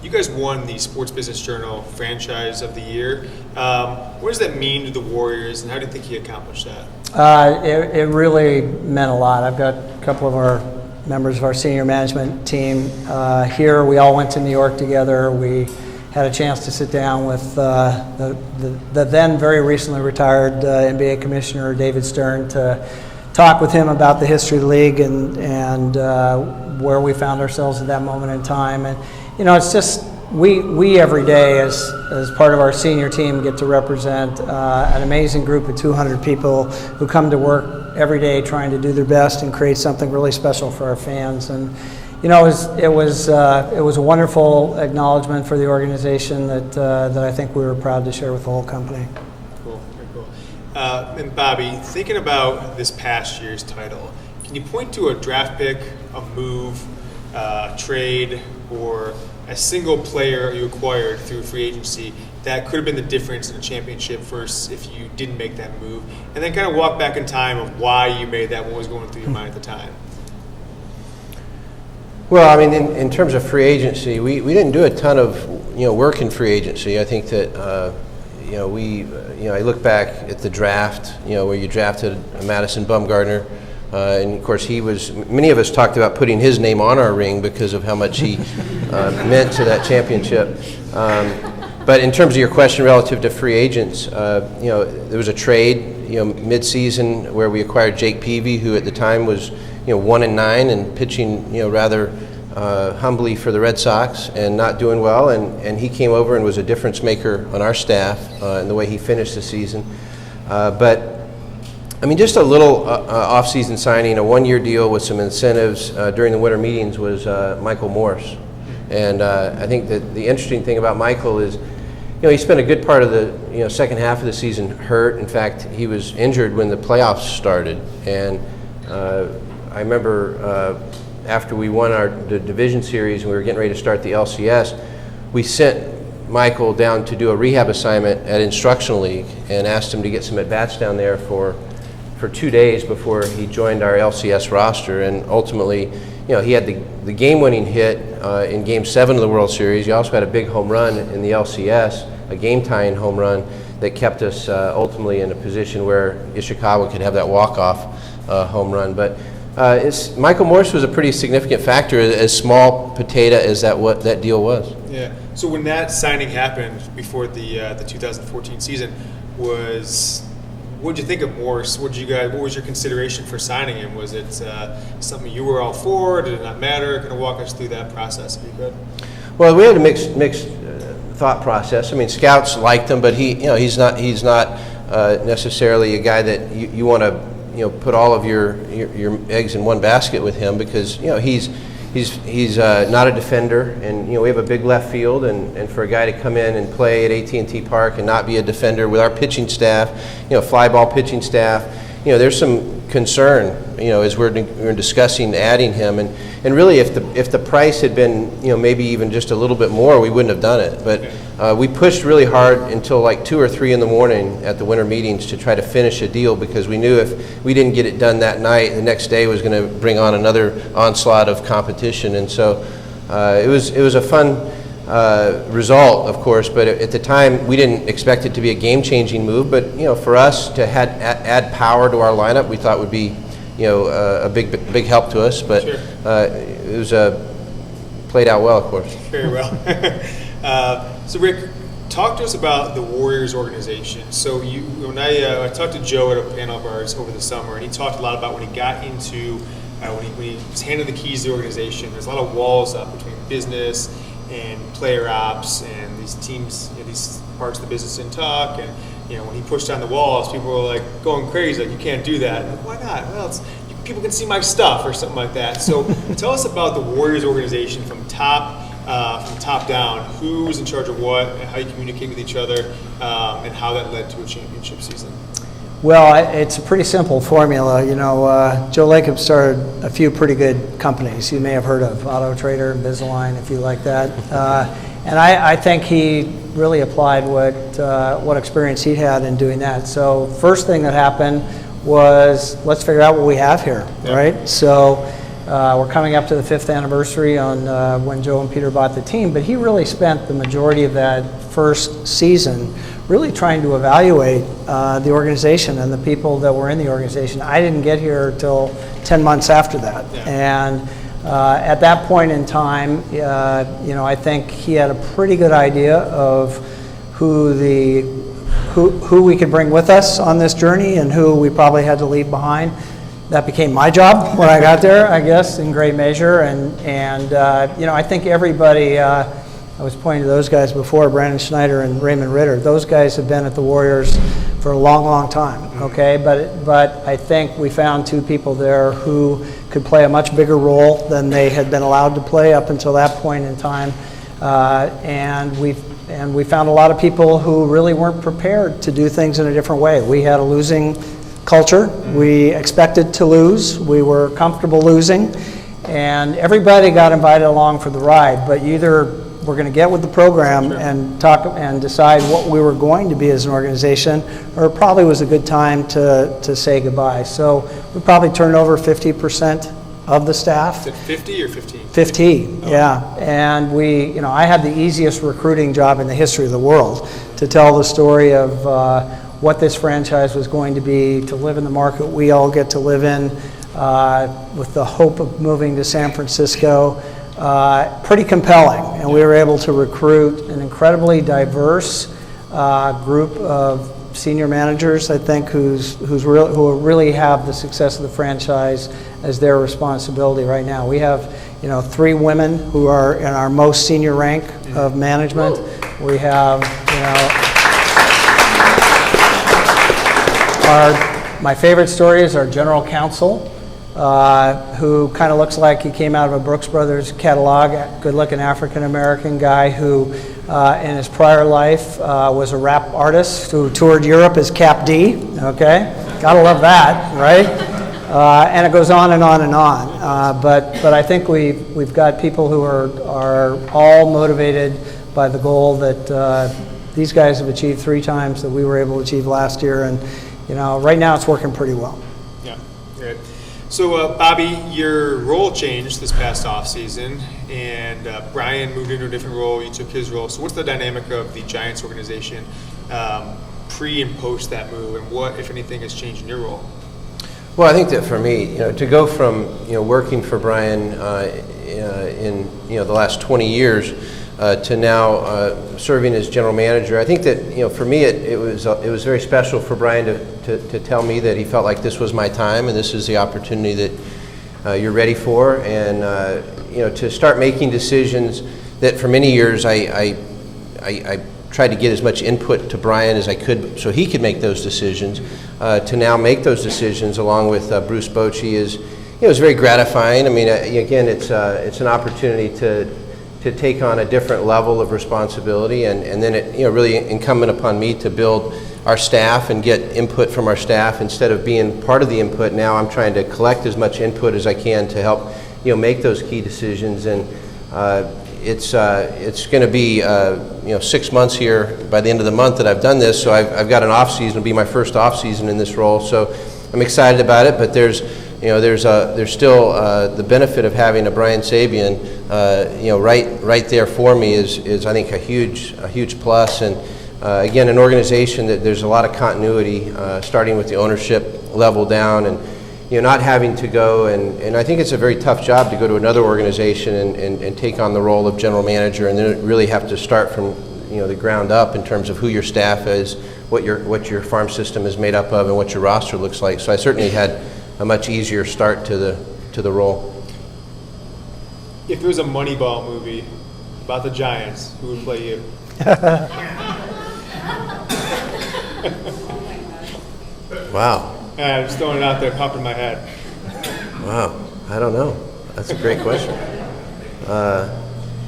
you guys won the Sports Business Journal Franchise of the Year. What does that mean to the Warriors, and how do you think you accomplished that? It really meant a lot. I've got a couple of our members of our senior management team here. We all went to New York together. We had a chance to sit down with the then very recently retired NBA commissioner David Stern to talk with him about the history of the league and where we found ourselves at that moment in time. And it's just we every day as part of our senior team get to represent an amazing group of 200 people who come to work every day trying to do their best and create something really special for our fans. And You know, it was a wonderful acknowledgement for the organization that I think we were proud to share with the whole company. Cool, very cool. And Bobby, thinking about this past year's title, can you point to a draft pick, a move, a trade, or a single player you acquired through free agency that could have been the difference in a championship versus if you didn't make that move? And then kind of walk back in time of why you made that, what was going through your mind at the time. Well, I mean, in terms of free agency, we didn't do a ton of work in free agency. I think that I look back at the draft, where you drafted Madison Bumgarner, and of course many of us talked about putting his name on our ring because of how much he meant to that championship. But in terms of your question relative to free agents, there was a trade, mid-season where we acquired Jake Peavy, who at the time was 1-9 and pitching, rather humbly for the Red Sox and not doing well. And he came over and was a difference maker on our staff in the way he finished the season. But I mean, just a little off-season signing, a one-year deal with some incentives during the winter meetings was Michael Morse. And I think that the interesting thing about Michael is, he spent a good part of the second half of the season hurt. In fact, he was injured when the playoffs started. And I remember after we won the division series and we were getting ready to start the LCS, we sent Michael down to do a rehab assignment at Instructional League and asked him to get some at-bats down there for 2 days before he joined our LCS roster. And ultimately, he had the game-winning hit in Game 7 of the World Series. He also had a big home run in the LCS, a game-tying home run that kept us ultimately in a position where Ishikawa could have that walk-off home run. But Michael Morse was a pretty significant factor, as small potato as that deal was. Yeah. So when that signing happened before the 2014 season, what did you think of Morse? What was your consideration for signing him? Was it something you were all for? Did it not matter? Kind of walk us through that process, if you could. Well, we had a mixed thought process. I mean, scouts liked him, but he's not necessarily a guy that you want to put all of your eggs in one basket with him, because he's not a defender, and we have a big left field, and for a guy to come in and play at AT&T Park and not be a defender with our pitching staff, fly ball pitching staff, there's some concern, as we're discussing adding him, and really if the price had been maybe even just a little bit more, we wouldn't have done it. But we pushed really hard until like 2 or 3 in the morning at the winter meetings to try to finish a deal, because we knew if we didn't get it done that night, the next day was going to bring on another onslaught of competition. And so it was a fun result, of course, but at the time we didn't expect it to be a game-changing move. But for us to add power to our lineup, we thought would be a big help to us. But Sure. It was played out well, of course. Very well. So Rick, talk to us about the Warriors organization. So when I talked to Joe at a panel of ours over the summer, and he talked a lot about when he got into when he was handed the keys to the organization. There's a lot of walls up between business and player ops, and these teams, these parts of the business didn't talk. And when he pushed down the walls, people were like going crazy, like, you can't do that. Like, why not? Well, people can see my stuff or something like that. So tell us about the Warriors organization from top down. Who's in charge of what, and how you communicate with each other, and how that led to a championship season. Well, it's a pretty simple formula. Joe Lacob started a few pretty good companies. You may have heard of Auto Trader, Invisalign, if you like that. And I think he really applied what experience he had in doing that. So first thing that happened was, let's figure out what we have here, right? So we're coming up to the 5th anniversary on when Joe and Peter bought the team, but he really spent the majority of that first season really trying to evaluate the organization and the people that were in the organization. I didn't get here till 10 months after that. And at that point in time, I think he had a pretty good idea of who we could bring with us on this journey and who we probably had to leave behind. That became my job when I got there, I guess, in great measure. And I think everybody I was pointing to those guys before, Brandon Schneider and Raymond Ritter. Those guys have been at the Warriors for a long, long time, okay? But I think we found two people there who could play a much bigger role than they had been allowed to play up until that point in time. And we found a lot of people who really weren't prepared to do things in a different way. We had a losing culture. We expected to lose. We were comfortable losing. And everybody got invited along for the ride, but you either were going to get with the program and talk and decide what we were going to be as an organization, or it probably was a good time to say goodbye. So we probably turned over 50% of the staff. Is it 50 or 15? 50, yeah. And I had the easiest recruiting job in the history of the world to tell the story of what this franchise was going to be, to live in the market we all get to live in, with the hope of moving to San Francisco. Pretty compelling, and we were able to recruit an incredibly diverse group of senior managers, I think, who really have the success of the franchise as their responsibility right now. We have 3 women who are in our most senior rank of management. We have my favorite story is our general counsel, who kind of looks like he came out of a Brooks Brothers catalog, good-looking African-American guy who in his prior life was a rap artist who toured Europe as Cap D, okay? Gotta love that, right? And it goes on and on and on. But I think we've got people who are all motivated by the goal that these guys have achieved 3 times that we were able to achieve last year, and right now it's working pretty well. Yeah, great. So, Bobby, your role changed this past offseason, and Brian moved into a different role. You took his role. So what's the dynamic of the Giants organization pre and post that move, and what, if anything, has changed in your role? Well, I think that for me, to go from working for Brian in the last 20 years to now serving as general manager, I think that for me it was very special for Brian to tell me that he felt like this was my time and this is the opportunity that you're ready for, and to start making decisions that for many years I tried to get as much input to Brian as I could so he could make those decisions. To now make those decisions along with Bruce Bochy is very gratifying. I mean, again, it's an opportunity to take on a different level of responsibility, and then it really incumbent upon me to build our staff and get input from our staff instead of being part of the input. Now I'm trying to collect as much input as I can to help make those key decisions, and it's going to be 6 months here by the end of the month that I've done this, so I've got an off season. It'll be my first off season in this role, so I'm excited about it. But there's still the benefit of having a Brian Sabian right there for me is I think a huge plus, and again, an organization that there's a lot of continuity starting with the ownership level down, and not having to go, and I think it's a very tough job to go to another organization and take on the role of general manager, and then really have to start from the ground up in terms of who your staff is, what your farm system is made up of, and what your roster looks like. So I certainly had a much easier start to the role. If there was a Moneyball movie about the Giants, who would play you? Wow. I'm just throwing it out there, popping my head. Wow, I don't know. That's a great question.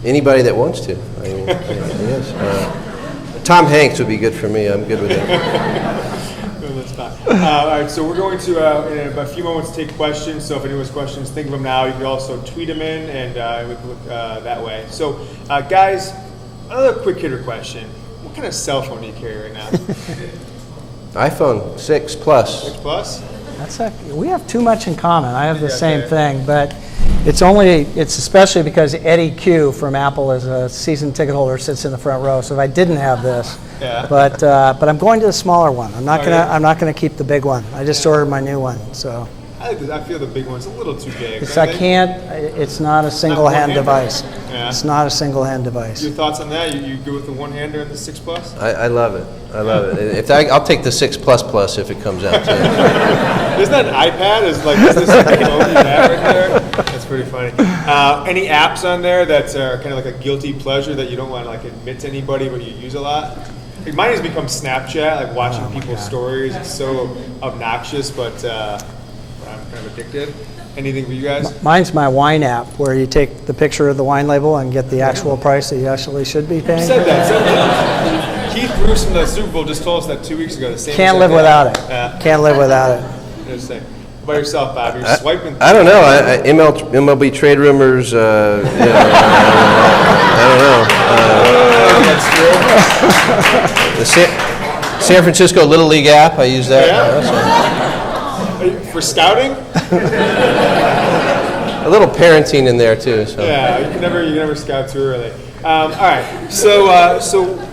Anybody that wants to. I mean, yes. Tom Hanks would be good for me. I'm good with that. All right, so we're going to, in a few moments, take questions. So if anyone has questions, think of them now. You can also tweet them in, and we can look that way. So, guys, another quick hitter question. What kind of cell phone do you carry right now? iPhone 6 Plus. 6 Plus? We have too much in common. I have the same thing, but it's especially because Eddie Q from Apple is a season ticket holder, sits in the front row. So if I didn't have this, but I'm going to the smaller one. I'm not gonna keep the big one. I just ordered my new one. So I feel the big one's a little too big. It's not a single hand device. Yeah. It's not a single hand device. Your thoughts on that? You go with the one-hander and the 6 Plus? I love it. I love it. I'll take the 6 Plus if it comes out too. Isn't that an iPad? Is this phone you have right there? That's pretty funny. Any apps on there that are kind of like a guilty pleasure that you don't want to like admit to anybody, but you use a lot? Like mine has become Snapchat, like watching people's stories. It's so obnoxious, but I'm kind of addicted. Anything for you guys? Mine's my wine app, where you take the picture of the wine label and get the actual price that you actually should be paying. Said that. Keith Bruce from the Super Bowl just told us that 2 weeks ago. The same. Can't live without it. Can't live without it. Interesting. How about yourself, Bob? You're swiping. I don't know. MLB trade rumors. I don't know. The San Francisco Little League app. I use that. For scouting? A little parenting in there too. So. Yeah, you can never scout too early. All right, so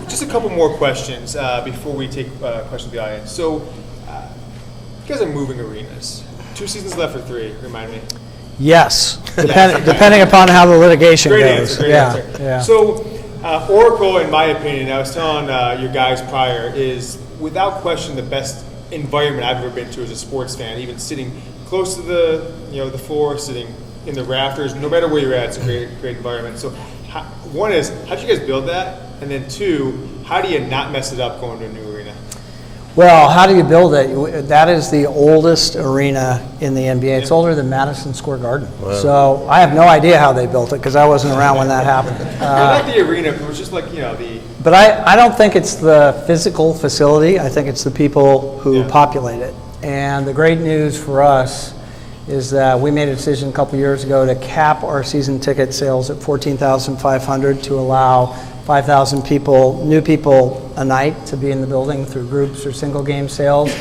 just a couple more questions before we take questions from the audience. So, you guys are moving arenas. 2 seasons left for 3. Remind me. Yes, depending upon how the litigation Great goes. Answer, great answer. Yeah. So, Oracle, in my opinion, I was telling your guys prior, is without question the best environment I've ever been to as a sports fan. Even sitting close to the floor, sitting in the rafters, no matter where you're at, it's a great environment. So, one is, how did you guys build that? And then 2, how do you not mess it up going to a new arena? Well, how do you build it? That is the oldest arena in the NBA. It's older than Madison Square Garden. Wow. So I have no idea how they built it because I wasn't around when that happened. Not the arena, it was just like, the... But I don't think it's the physical facility. I think it's the people who populate it. And the great news for us is that we made a decision a couple years ago to cap our season ticket sales at $14,500 to allow 5,000 new people a night to be in the building through groups or single game sales.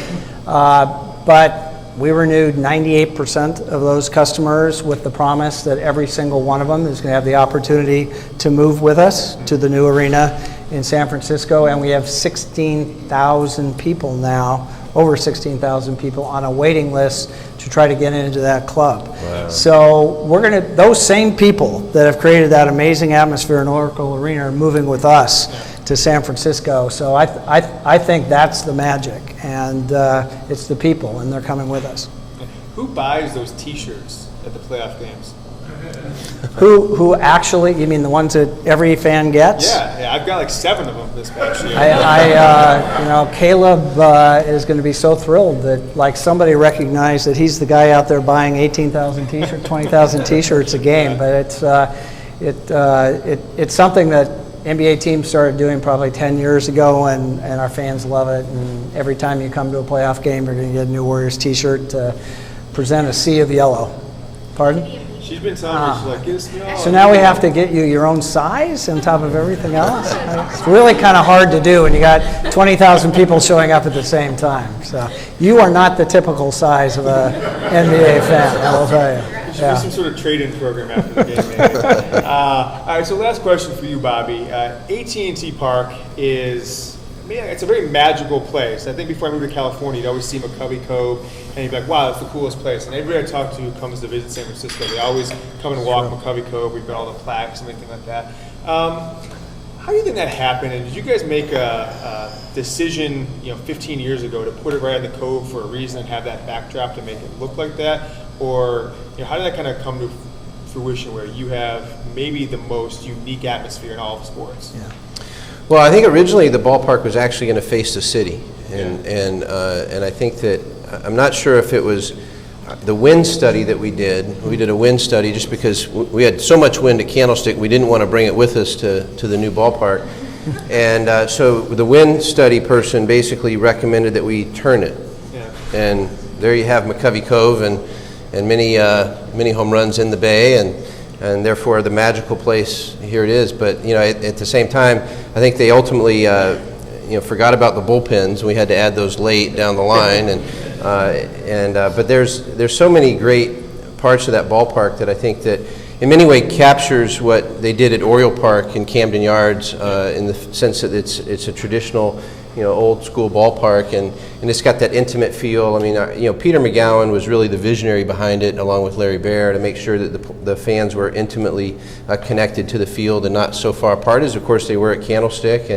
But we renewed 98% of those customers with the promise that every single one of them is going to have the opportunity to move with us to the new arena in San Francisco. And we have 16,000 people now, over 16,000 people on a waiting list to try to get into that club. Wow. So those same people that have created that amazing atmosphere in Oracle Arena are moving with us to San Francisco. So I think that's the magic, and it's the people, and they're coming with us. Who buys those T-shirts at the playoff games? Who actually, you mean the ones that every fan gets? Yeah, I've got like 7 of them this past year. Caleb is going to be so thrilled that like somebody recognized that he's the guy out there buying 18,000 T-shirts, 20,000 T-shirts a game. But it's something that NBA teams started doing probably 10 years ago, and our fans love it. And every time you come to a playoff game, you're going to get a new Warriors T-shirt to present a sea of yellow. Pardon? She's been telling me, she's like, get us yellow. So now we have to get you your own size on top of everything else? It's really kind of hard to do when you got 20,000 people showing up at the same time. So you are not the typical size of a NBA fan, I will tell you. There should be some sort of trade-in program after the game, maybe. All right, so last question for you, Bobby. AT&T Park is... it's a very magical place. I think before I moved to California, you'd always see Cove, and you'd be like, wow, that's the coolest place. And everybody I talk to who comes to visit San Francisco, they always come and walk Cove. We've got all the plaques and everything like that. How do you think that happened? And did you guys make a decision, 15 years ago to put it right on the Cove for a reason and have that backdrop to make it look like that? Or how did that kind of come to fruition where you have maybe the most unique atmosphere in all of sports? Yeah. Well, I think originally the ballpark was actually going to face the city, and I think that I'm not sure if it was the wind study that we did. We did a wind study just because we had so much wind at Candlestick, we didn't want to bring it with us to the new ballpark, and so the wind study person basically recommended that we turn it, and there you have McCovey Cove and many home runs in the bay, and therefore the magical place here it is. But at the same time, I think they ultimately forgot about the bullpens. We had to add those late down the line, but there's so many great parts of that ballpark that I think that in many ways captures what they did at Oriole Park in Camden Yards in the sense that it's a traditional old school ballpark, and it's got that intimate feel. I mean, Peter McGowan was really the visionary behind it, along with Larry Baer, to make sure that the fans were intimately connected to the field and not so far apart as, of course, they were at Candlestick,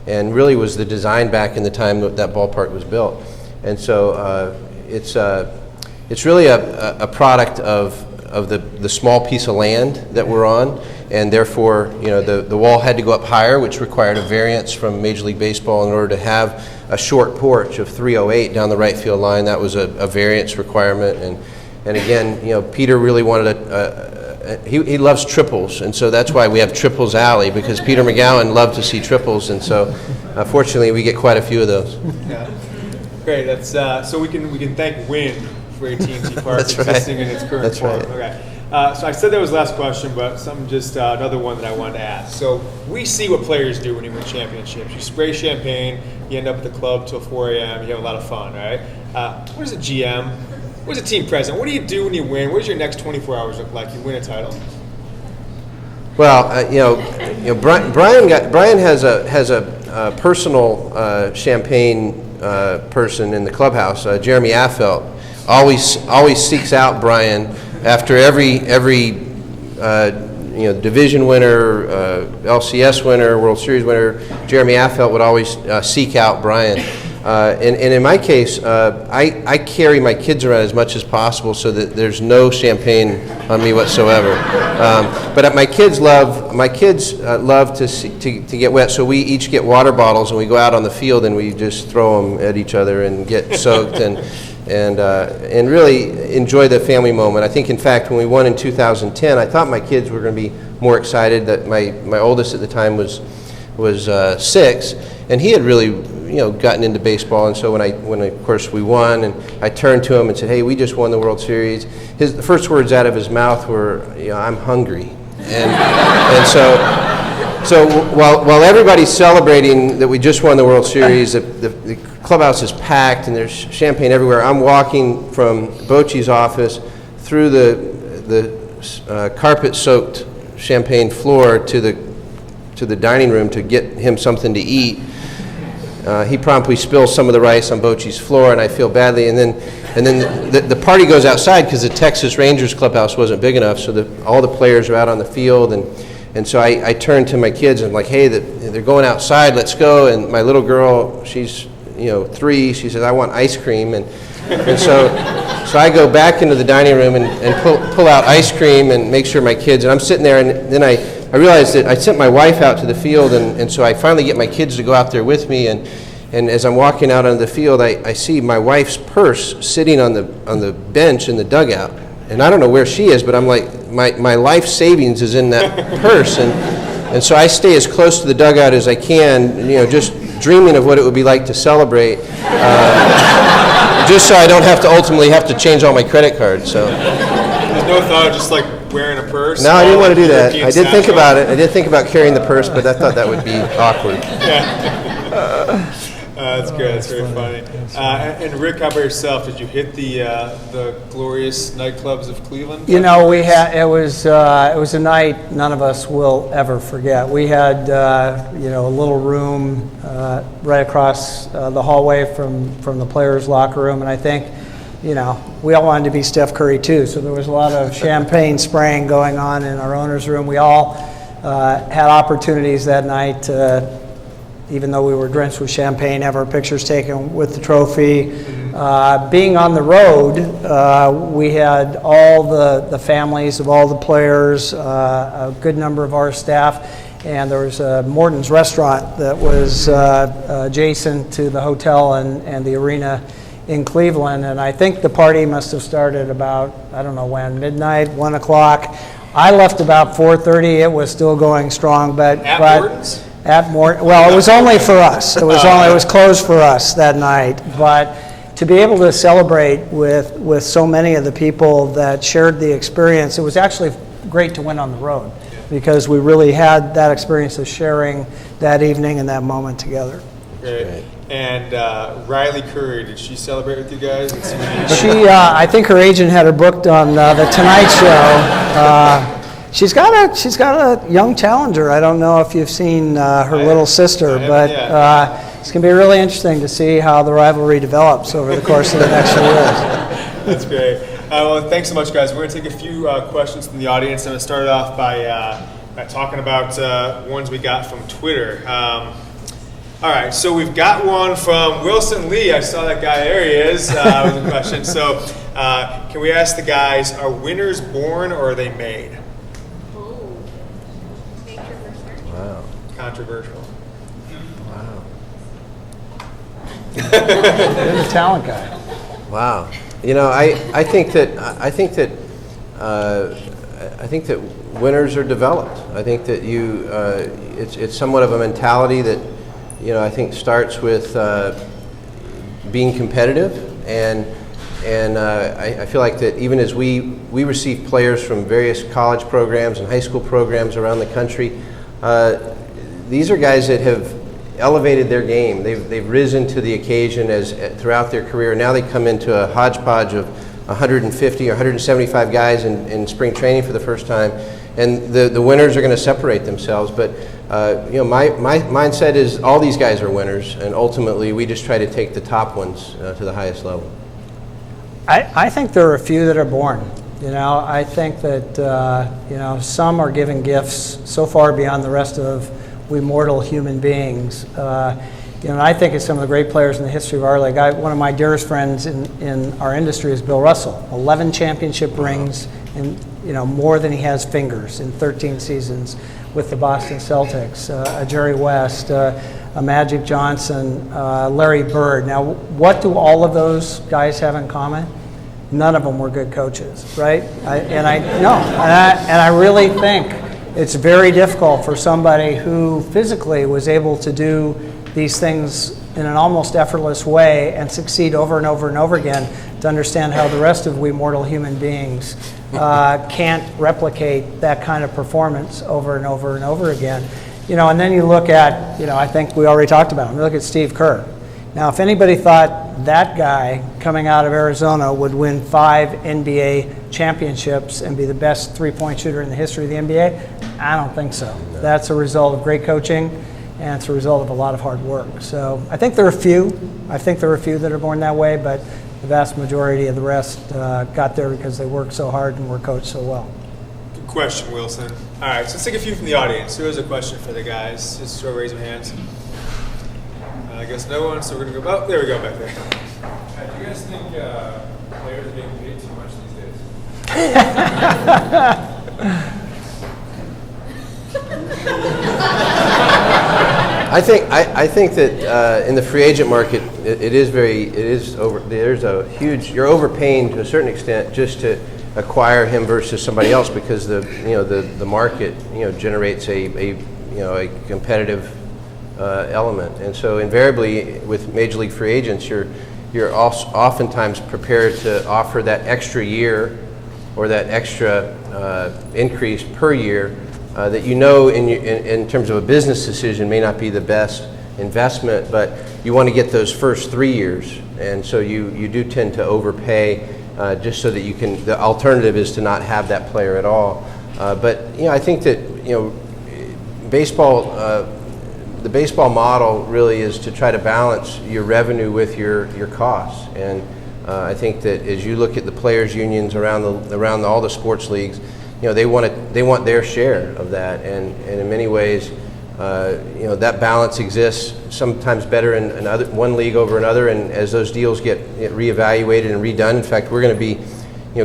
and really was the design back in the time that ballpark was built. And so it's really a product of the small piece of land that we're on, and therefore, the wall had to go up higher, which required a variance from Major League Baseball in order to have a short porch of 308 down the right field line. That was a variance requirement, and again, Peter really wanted he loves triples, and so that's why we have Triples Alley, because Peter McGowan loved to see triples, and so fortunately we get quite a few of those. Yeah. Great. That's so we can thank Wynn for AT&T Park That's existing right. in its current That's form. right. Okay. So I said that was the last question, but another one that I wanted to ask. So we see what players do when you win championships. You spray champagne, you end up at the club till 4 a.m., you have a lot of fun, right? What is a GM? What is a team president? What do you do when you win? What does your next 24 hours look like? You win a title. Well, Brian has a personal champagne person in the clubhouse. Jeremy Affeldt always seeks out Brian after every division winner, LCS winner, World Series winner. Jeremy Affeldt would always seek out Brian. And in my case, I carry my kids around as much as possible so that there's no champagne on me whatsoever. But my kids love to get wet, so we each get water bottles and we go out on the field and we just throw them at each other and get soaked and really enjoy the family moment. I think, in fact, when we won in 2010, I thought my kids were going to be more excited. That my oldest at the time was 6, and he had really gotten into baseball, and so when of course we won, and I turned to him and said, "Hey, we just won the World Series." The first words out of his mouth were, "I'm hungry," and so while everybody's celebrating that we just won the World Series, the clubhouse is packed and there's champagne everywhere. I'm walking from Bochy's office through the carpet-soaked champagne floor to the dining room to get him something to eat. He promptly spills some of the rice on Bochy's floor, and I feel badly. And then the party goes outside because the Texas Rangers clubhouse wasn't big enough, so all the players are out on the field. And so I turn to my kids and I'm like, "Hey, they're going outside. Let's go." And my little girl, she's 3. She says, "I want ice cream." And so I go back into the dining room and pull out ice cream and make sure my kids. And I'm sitting there, and then I realized that I sent my wife out to the field, and so I finally get my kids to go out there with me, and as I'm walking out onto the field, I see my wife's purse sitting on the bench in the dugout, and I don't know where she is, but I'm like, my life savings is in that purse, and so I stay as close to the dugout as I can, just dreaming of what it would be like to celebrate, just so I don't have to ultimately change all my credit cards. So There's no thought of just like wearing a purse? No, I didn't want to do that. I did think about it. I did think about carrying the purse, but I thought that would be awkward. That's good. That's very funny. And Rick, how about yourself? Did you hit the glorious nightclubs of Cleveland? We had it was a night none of us will ever forget. We had a little room right across the hallway from the players' locker room, and I think we all wanted to be Steph Curry too, so there was a lot of champagne spraying going on in our owner's room. We all had opportunities that night to, even though we were drenched with champagne, have our pictures taken with the trophy. Being on the road, we had all the families of all the players, a good number of our staff, and there was a Morton's restaurant that was adjacent to the hotel and the arena in Cleveland, and I think the party must have started about, I don't know when, midnight, 1 o'clock. I left about 4:30. It was still going strong, but Morton's? At Morton. Well, it was only for us. It was closed for us that night. But to be able to celebrate with so many of the people that shared the experience, it was actually great to win on the road because we really had that experience of sharing that evening and that moment together. Great. And Riley Curry, did she celebrate with you guys? I think her agent had her booked on the Tonight Show. She's got a young challenger. I don't know if you've seen her little sister, but it's going to be really interesting to see how the rivalry develops over the course of the next few years. That's great. Well, thanks so much, guys. We're going to take a few questions from the audience. I'm going to start it off by talking about ones we got from Twitter. All right, so we've got one from Wilson Lee. I saw that guy. There he is with a question. So Can we ask the guys, are winners born or are they made? Wow. Controversial. Wow. You're the talent guy. Wow. You know, I think that winners are developed. I think that it's somewhat of a mentality that, you know, I think starts with being competitive, and I feel like that even as we receive players from various college programs and high school programs around the country, these are guys that have elevated their game. They've risen to the occasion throughout their career. Now they come into a hodgepodge of 150 or 175 guys in spring training for the first time, and the winners are going to separate themselves. But you know, my mindset is all these guys are winners, and ultimately we just try to take the top ones to the highest level. I think there are a few that are born. You know, I think that you know, some are given gifts so far beyond the rest of we mortal human beings. You know, and I think it's some of the great players in the history of our league. One of my dearest friends in our industry is Bill Russell. 11 championship rings, and you know, more than he has fingers in 13 seasons with the Boston Celtics. A Jerry West, a Magic Johnson, Larry Bird. Now, what do all of those guys have in common? None of them were good coaches, right? I really think it's very difficult for somebody who physically was able to do these things in an almost effortless way and succeed over and over and over again to understand how the rest of we mortal human beings can't replicate that kind of performance over and over and over again. You know, and then you look at, you know, I think we already talked about him. You look at Steve Kerr. Now, if anybody thought that guy coming out of Arizona would win 5 NBA championships and be the best three-point shooter in the history of the NBA, I don't think so. No. That's a result of great coaching, and it's a result of a lot of hard work. So I think there are a few. I think there are a few that are born that way, but the vast majority of the rest got there because they worked so hard and were coached so well. Good question, Wilson. All right, so let's take a few from the audience. Who has a question for the guys? Just raise your hands. I guess no one, so we're going to go, oh, there we go, back there. Do you guys think players are being paid too much these days? I think that in the free agent market, you're overpaying to a certain extent just to acquire him versus somebody else, because the market generates a competitive element, and so invariably with major league free agents, you're oftentimes prepared to offer that extra year or that extra increase per year that in terms of a business decision may not be the best investment, but you want to get those first 3 years, and so you do tend to overpay just so that you can. The alternative is to not have that player at all. But I think that baseball. The baseball model really is to try to balance your revenue with your costs, and I think that as you look at the players' unions around all the sports leagues, they want their share of that, and in many ways, that balance exists sometimes better in one league over another, and as those deals get reevaluated and redone. In fact, we're going to be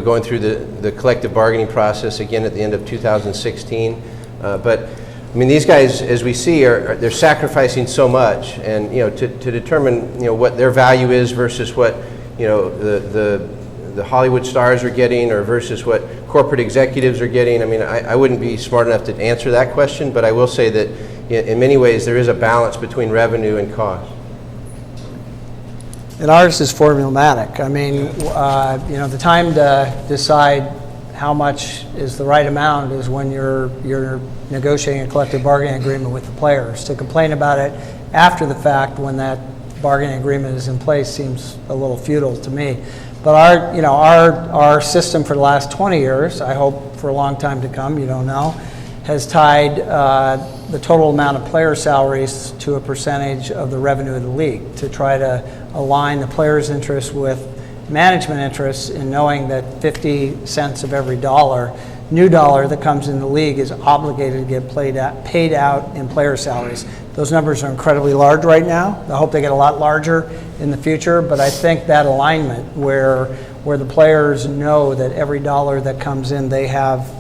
going through the collective bargaining process again at the end of 2016, but. I mean, these guys, as we see, they're sacrificing so much, and to determine what their value is versus what the Hollywood stars are getting, or versus what corporate executives are getting. I mean, I wouldn't be smart enough to answer that question, but I will say that in many ways there is a balance between revenue and cost. And ours is formulaic. I mean, the time to decide how much is the right amount is when you're negotiating a collective bargaining agreement with the players. To complain about it after the fact when that bargaining agreement is in place seems a little futile to me. But our system for the last 20 years, I hope for a long time to come, you don't know, has tied the total amount of player salaries to a percentage of the revenue of the league to try to align the players' interests with management interests in knowing that 50 cents of every new dollar that comes in the league is obligated to get paid out in player salaries. Those numbers are incredibly large right now. I hope they get a lot larger in the future, but I think that alignment where where the players know that every dollar that comes in, they have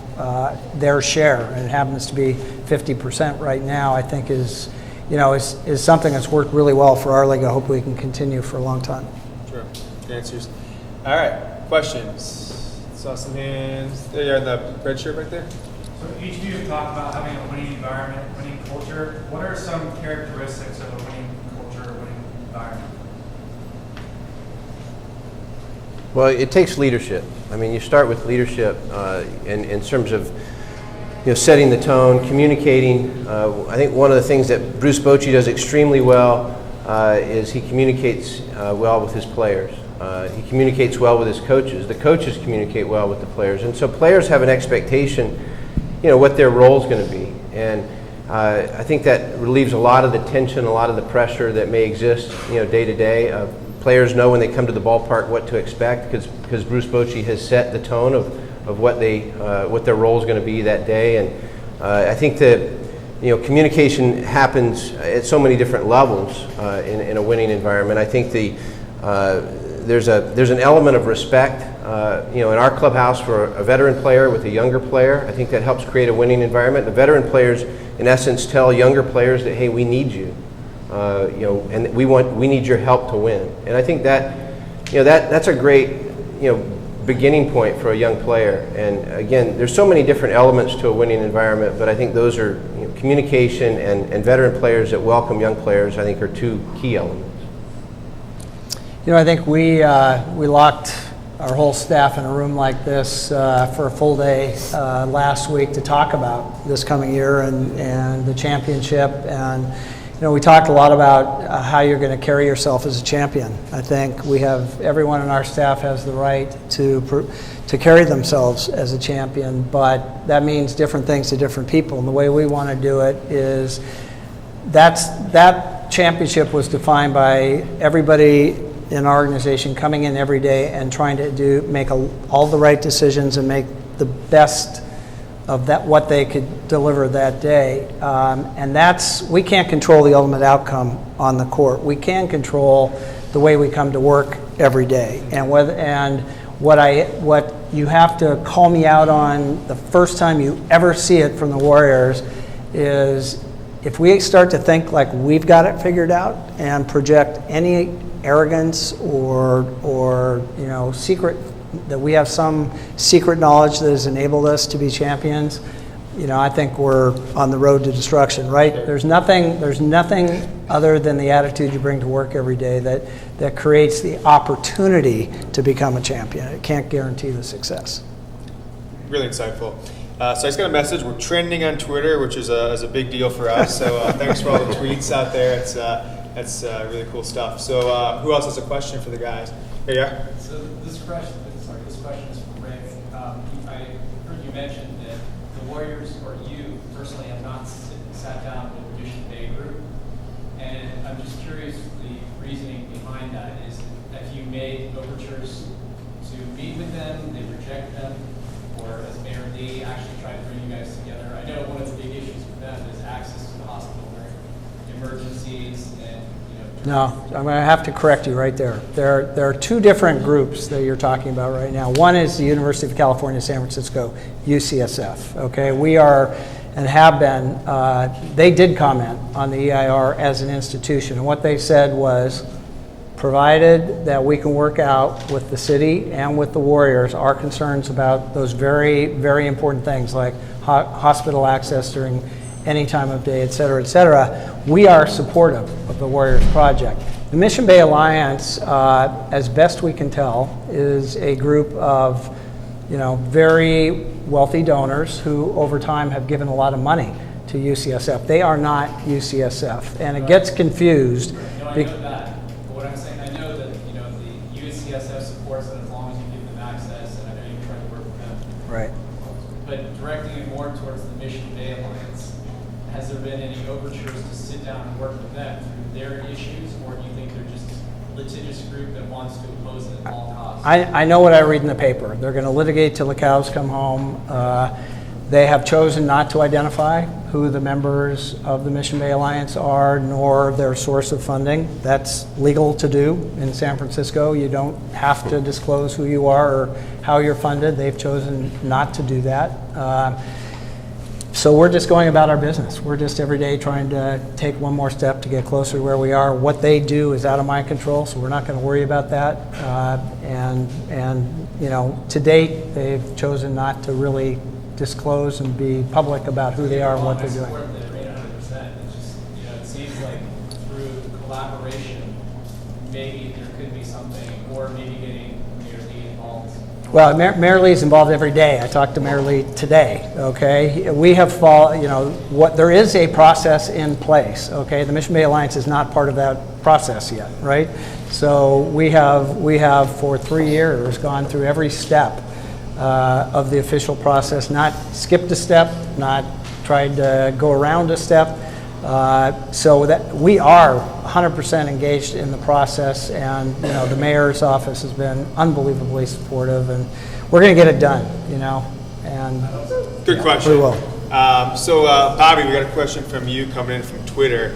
their share, and it happens to be 50% right now, I think is something that's worked really well for our league. I hope we can continue for a long time. Sure. Good answers. All right. Questions? Saw some hands. There you are in the red shirt right there. So each of you have talked about having a winning environment, winning culture. What are some characteristics of a winning culture, winning environment? Well, it takes leadership. I mean, you start with leadership in terms of setting the tone, communicating. I think one of the things that Bruce Bochy does extremely well is he communicates well with his players. He communicates well with his coaches. The coaches communicate well with the players, and so players have an expectation, what their role is going to be. And I think that relieves a lot of the tension, a lot of the pressure that may exist, day to day. Players know when they come to the ballpark what to expect because Bruce Bochy has set the tone of what their role is going to be that day. And I think that communication happens at so many different levels in a winning environment. I think there's an element of respect, in our clubhouse for a veteran player with a younger player. I think that helps create a winning environment. The veteran players, in essence, tell younger players that, hey, we need you, and we need your help to win. And I think that's a great, beginning point for a young player. And again, there's so many different elements to a winning environment, but I think those are communication and veteran players that welcome young players. I think are two key elements. I think we locked our whole staff in a room like this for a full day last week to talk about this coming year and the championship. And we talked a lot about how you're going to carry yourself as a champion. I think everyone in our staff has the right to carry themselves as a champion, but that means different things to different people. And the way we want to do it is that championship was defined by everybody in our organization coming in every day and trying to make all the right decisions and make the best of what they could deliver that day. And we can't control the ultimate outcome on the court. We can control the way we come to work every day. And what you have to call me out on the first time you ever see it from the Warriors is if we start to think like we've got it figured out and project any arrogance or secret, that we have some secret knowledge that has enabled us to be champions, I think we're on the road to destruction, right? There's nothing other than the attitude you bring to work every day that creates the opportunity to become a champion. It can't guarantee the success. Really insightful. So I just got a message. We're trending on Twitter, which is a big deal for us. So thanks for all the tweets out there. That's really cool stuff. So who else has a question for the guys? Here you are. So this question is for Rick. I heard you mention that the Warriors, or you personally, have not sat down with the Mission Bay group. And I'm just curious the reasoning behind that. Have you made overtures to meet with them, they reject them, or has Mayor Lee actually tried to bring you guys together? I know one of the big issues for them is access to the hospital during emergencies and No, I'm going to have to correct you right there. There are two different groups that you're talking about right now. One is the University of California, San Francisco, UCSF. Okay, we are and have been. They did comment on the EIR as an institution, and what they said was, provided that we can work out with the city and with the Warriors our concerns about those very, very important things like hospital access during any time of day, et cetera, we are supportive of the Warriors project. The Mission Bay Alliance, as best we can tell, is a group of very wealthy donors who over time have given a lot of money to UCSF. They are not UCSF, and it gets confused. No, I know that. But what I'm saying, I know that the UCSF supports it as long as you give them access, and I know you're trying to work with them. Right. But directing it more towards the Mission Bay Alliance, has there been any overtures to sit down and work with them through their issues, or do you think they're just a litigious group that wants to oppose it at all costs? I know what I read in the paper. They're going to litigate till the cows come home. They have chosen not to identify who the members of the Mission Bay Alliance are, nor their source of funding. That's legal to do in San Francisco. You don't have to disclose who you are or how you're funded. They've chosen not to do that. So we're just going about our business. We're just every day trying to take one more step to get closer to where we are. What they do is out of my control, so we're not going to worry about that. And you know, to date, they've chosen not to really disclose and be public about who they are and what they're doing. I support the rate 100%. It's just, you know, it seems like through collaboration, maybe there could be something, or maybe getting Mayor Lee involved. Well, Mayor Lee's involved every day. I talked to Mayor Lee today, okay? We have there is a process in place, okay? The Mission Bay Alliance is not part of that process yet, right? So we have for 3 years gone through every step of the official process, not skipped a step, not tried to go around a step. So that we are 100% engaged in the process, and you know, the mayor's office has been unbelievably supportive, and we're going to get it done, you know. And Good question. we will. Bobby, we got a question from you coming in from Twitter.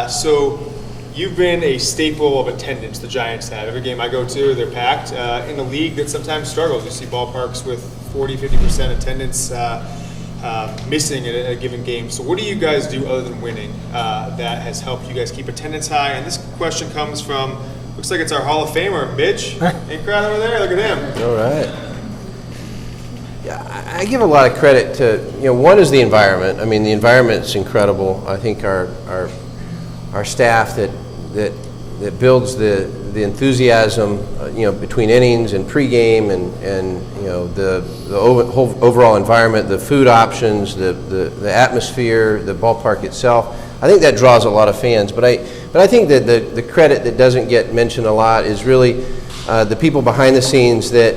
So you've been a staple of attendance the Giants have. Every game I go to, they're packed. In a league that sometimes struggles, you see ballparks with 40, 50% attendance missing at a given game. So what do you guys do other than winning that has helped you guys keep attendance high? And this question comes from, looks like it's our Hall of Famer, Mitch. Ain't crowd over there? Look at him. All right. Yeah, I give a lot of credit to, you know, one is the environment. I mean, the environment's incredible. I think our staff that builds the enthusiasm, you know, between innings and pregame, and you know, the whole overall environment, the food options, the atmosphere, the ballpark itself. I think that draws a lot of fans. But I think that the credit that doesn't get mentioned a lot is really the people behind the scenes that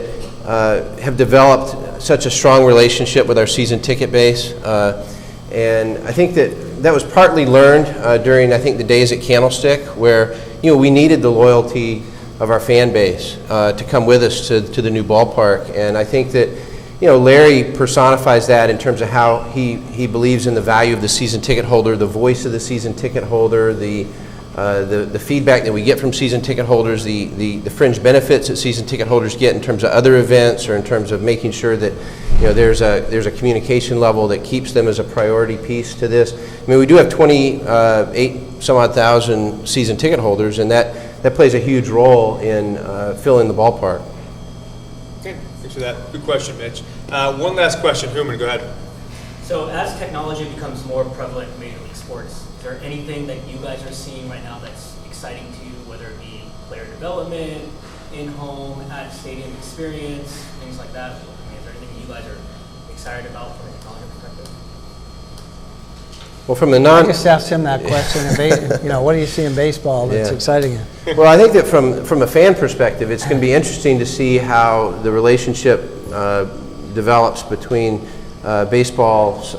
have developed such a strong relationship with our season ticket base. And I think that was partly learned during, I think, the days at Candlestick, where, you know, we needed the loyalty of our fan base to come with us to the new ballpark. And I think that, you know, Larry personifies that in terms of how he believes in the value of the season ticket holder, the voice of the season ticket holder, the feedback that we get from season ticket holders, the fringe benefits that season ticket holders get in terms of other events, or in terms of making sure that, you know, there's a communication level that keeps them as a priority piece to this. I mean, we do have 28 some odd thousand season ticket holders, and that plays a huge role in filling the ballpark. Okay, thanks for that. Good question, Mitch. One last question. Human, go ahead. So as technology becomes more prevalent in Major League Sports, is there anything that you guys are seeing right now that's exciting to you, whether it be player development, in-home, at stadium experience, things like that? I mean, is there anything you guys are excited about from a technology perspective? Well, from I just asked him that question. You know, what do you see in baseball that's exciting you? Well, I think that from a fan perspective, it's going to be interesting to see how the relationship develops between baseball's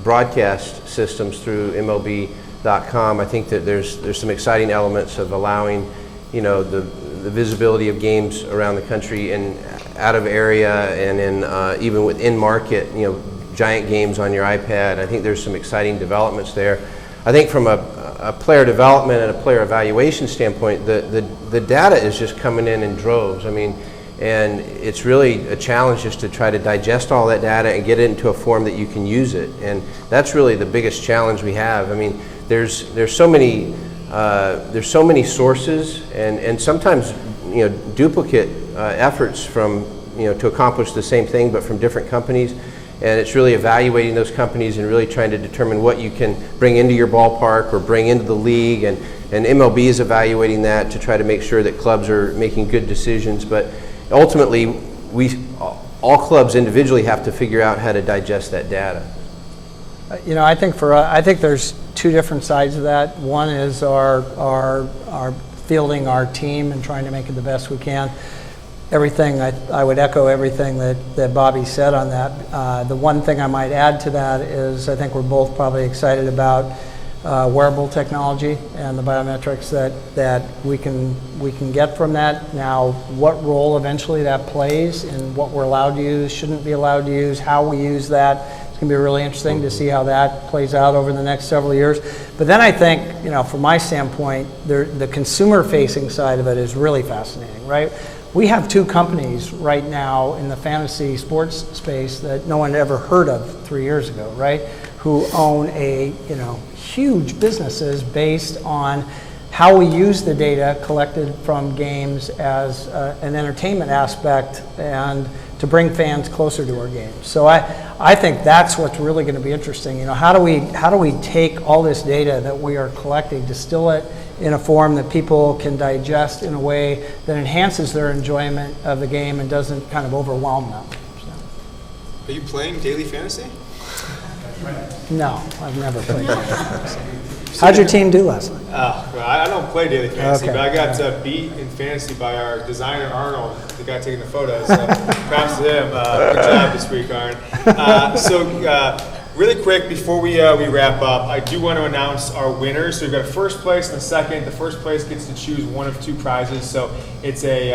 broadcast systems through MLB.com. I think that there's some exciting elements of allowing, you know, the visibility of games around the country and out of area, and in even within market, you know, giant games on your iPad. I think there's some exciting developments there. I think from a player development and a player evaluation standpoint, the data is just coming in droves. I mean, and it's really a challenge just to try to digest all that data and get it into a form that you can use it. And that's really the biggest challenge we have. I mean, there's so many sources, and sometimes, you know, duplicate efforts from, you know, to accomplish the same thing, but from different companies. And it's really evaluating those companies and really trying to determine what you can bring into your ballpark or bring into the league. And MLB is evaluating that to try to make sure that clubs are making good decisions. But ultimately, all clubs individually have to figure out how to digest that data. You know, I think there's two different sides of that. One is our fielding our team and trying to make it the best we can. Everything, I would echo everything that Bobby said on that. The one thing I might add to that is I think we're both probably excited about wearable technology and the biometrics that we can get from that. Now, what role eventually that plays in what we're allowed to use, shouldn't be allowed to use, how we use that, It's going to be really interesting to see how that plays out over the next several years. But then I think, from my standpoint, the consumer-facing side of it is really fascinating, right? We have 2 companies right now in the fantasy sports space that no one had ever heard of 3 years ago, right? Who own huge businesses based on how we use the data collected from games as an entertainment aspect and to bring fans closer to our games. So I think that's what's really going to be interesting. How do we take all this data that we are collecting, distill it in a form that people can digest in a way that enhances their enjoyment of the game and doesn't kind of overwhelm them. Are you playing daily fantasy? No, I've never played daily fantasy. How'd your team do last night? Well, I don't play daily fantasy, Okay. but I got beat in fantasy by our designer, Arnold, the guy taking the photos. So props to him. Good job this week, Arn. Really quick, before we wrap up, I do want to announce our winners. So we've got first place and second. The first place gets to choose one of 2 prizes. So it's a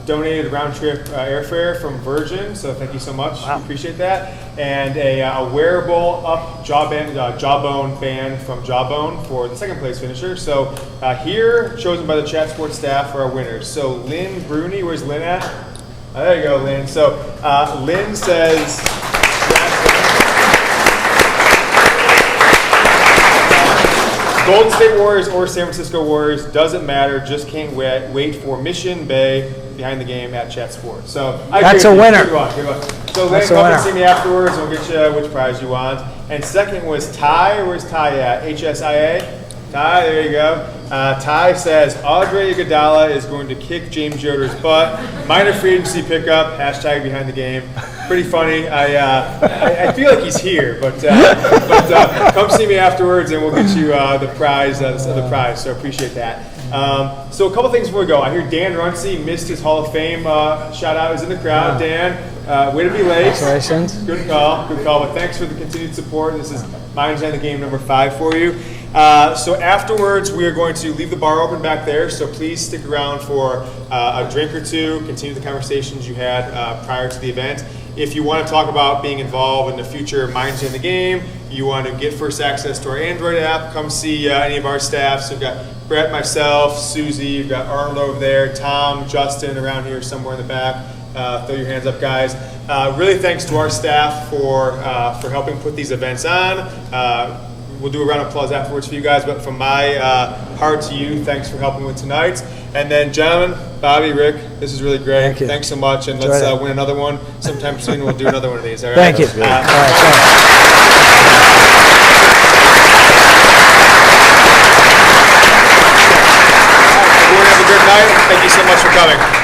donated round-trip airfare from Virgin. So thank you so much. Wow. We appreciate that. And a wearable Jawbone band from Jawbone for the second place finisher. So here, chosen by the Chat Sports staff for our winners. So Lynn Bruni, where's Lynn at? There you go, Lynn. So Lynn says... Golden State Warriors or San Francisco Warriors, doesn't matter, just can't wait for Mission Bay behind the game at Chat Sports. So That's a winner. Good one. So Lynn, come and see me afterwards and we'll get you which prize you want. And second was Ty. Where's Ty at? HSIA? Ty, there you go. Ty says, Andre Iguodala is going to kick James Yoder's butt. Minor free agency pickup, hashtag behind the game. Pretty funny. I feel like he's here, but come see me afterwards and we'll get you the prize. So appreciate that. So a couple things before we go. I hear Dan Runcie missed his Hall of Fame shout out. He's in the crowd. Dan, way to be late. Congratulations. Good call. But thanks for the continued support. This is Minds on the Game number 5 for you. So afterwards, we are going to leave the bar open back there. So please stick around for a drink or 2. Continue the conversations you had prior to the event. If you want to talk about being involved in the future Minds in the Game, you want to get first access to our Android app, come see any of our staff. So we've got Brett, myself, Susie, we've got Arnold over there, Tom, Justin around here somewhere in the back. Throw your hands up, guys. Really thanks to our staff for helping put these events on. We'll do a round of applause afterwards for you guys, but from my heart to you, thanks for helping with tonight. And then, gentlemen, Bobby, Rick, this is really great. Thank you. Thanks so much, and let's win another one sometime soon. We'll do another one of these. All right? Thank you. All right, thanks. Everyone have a good night. Thank you so much for coming.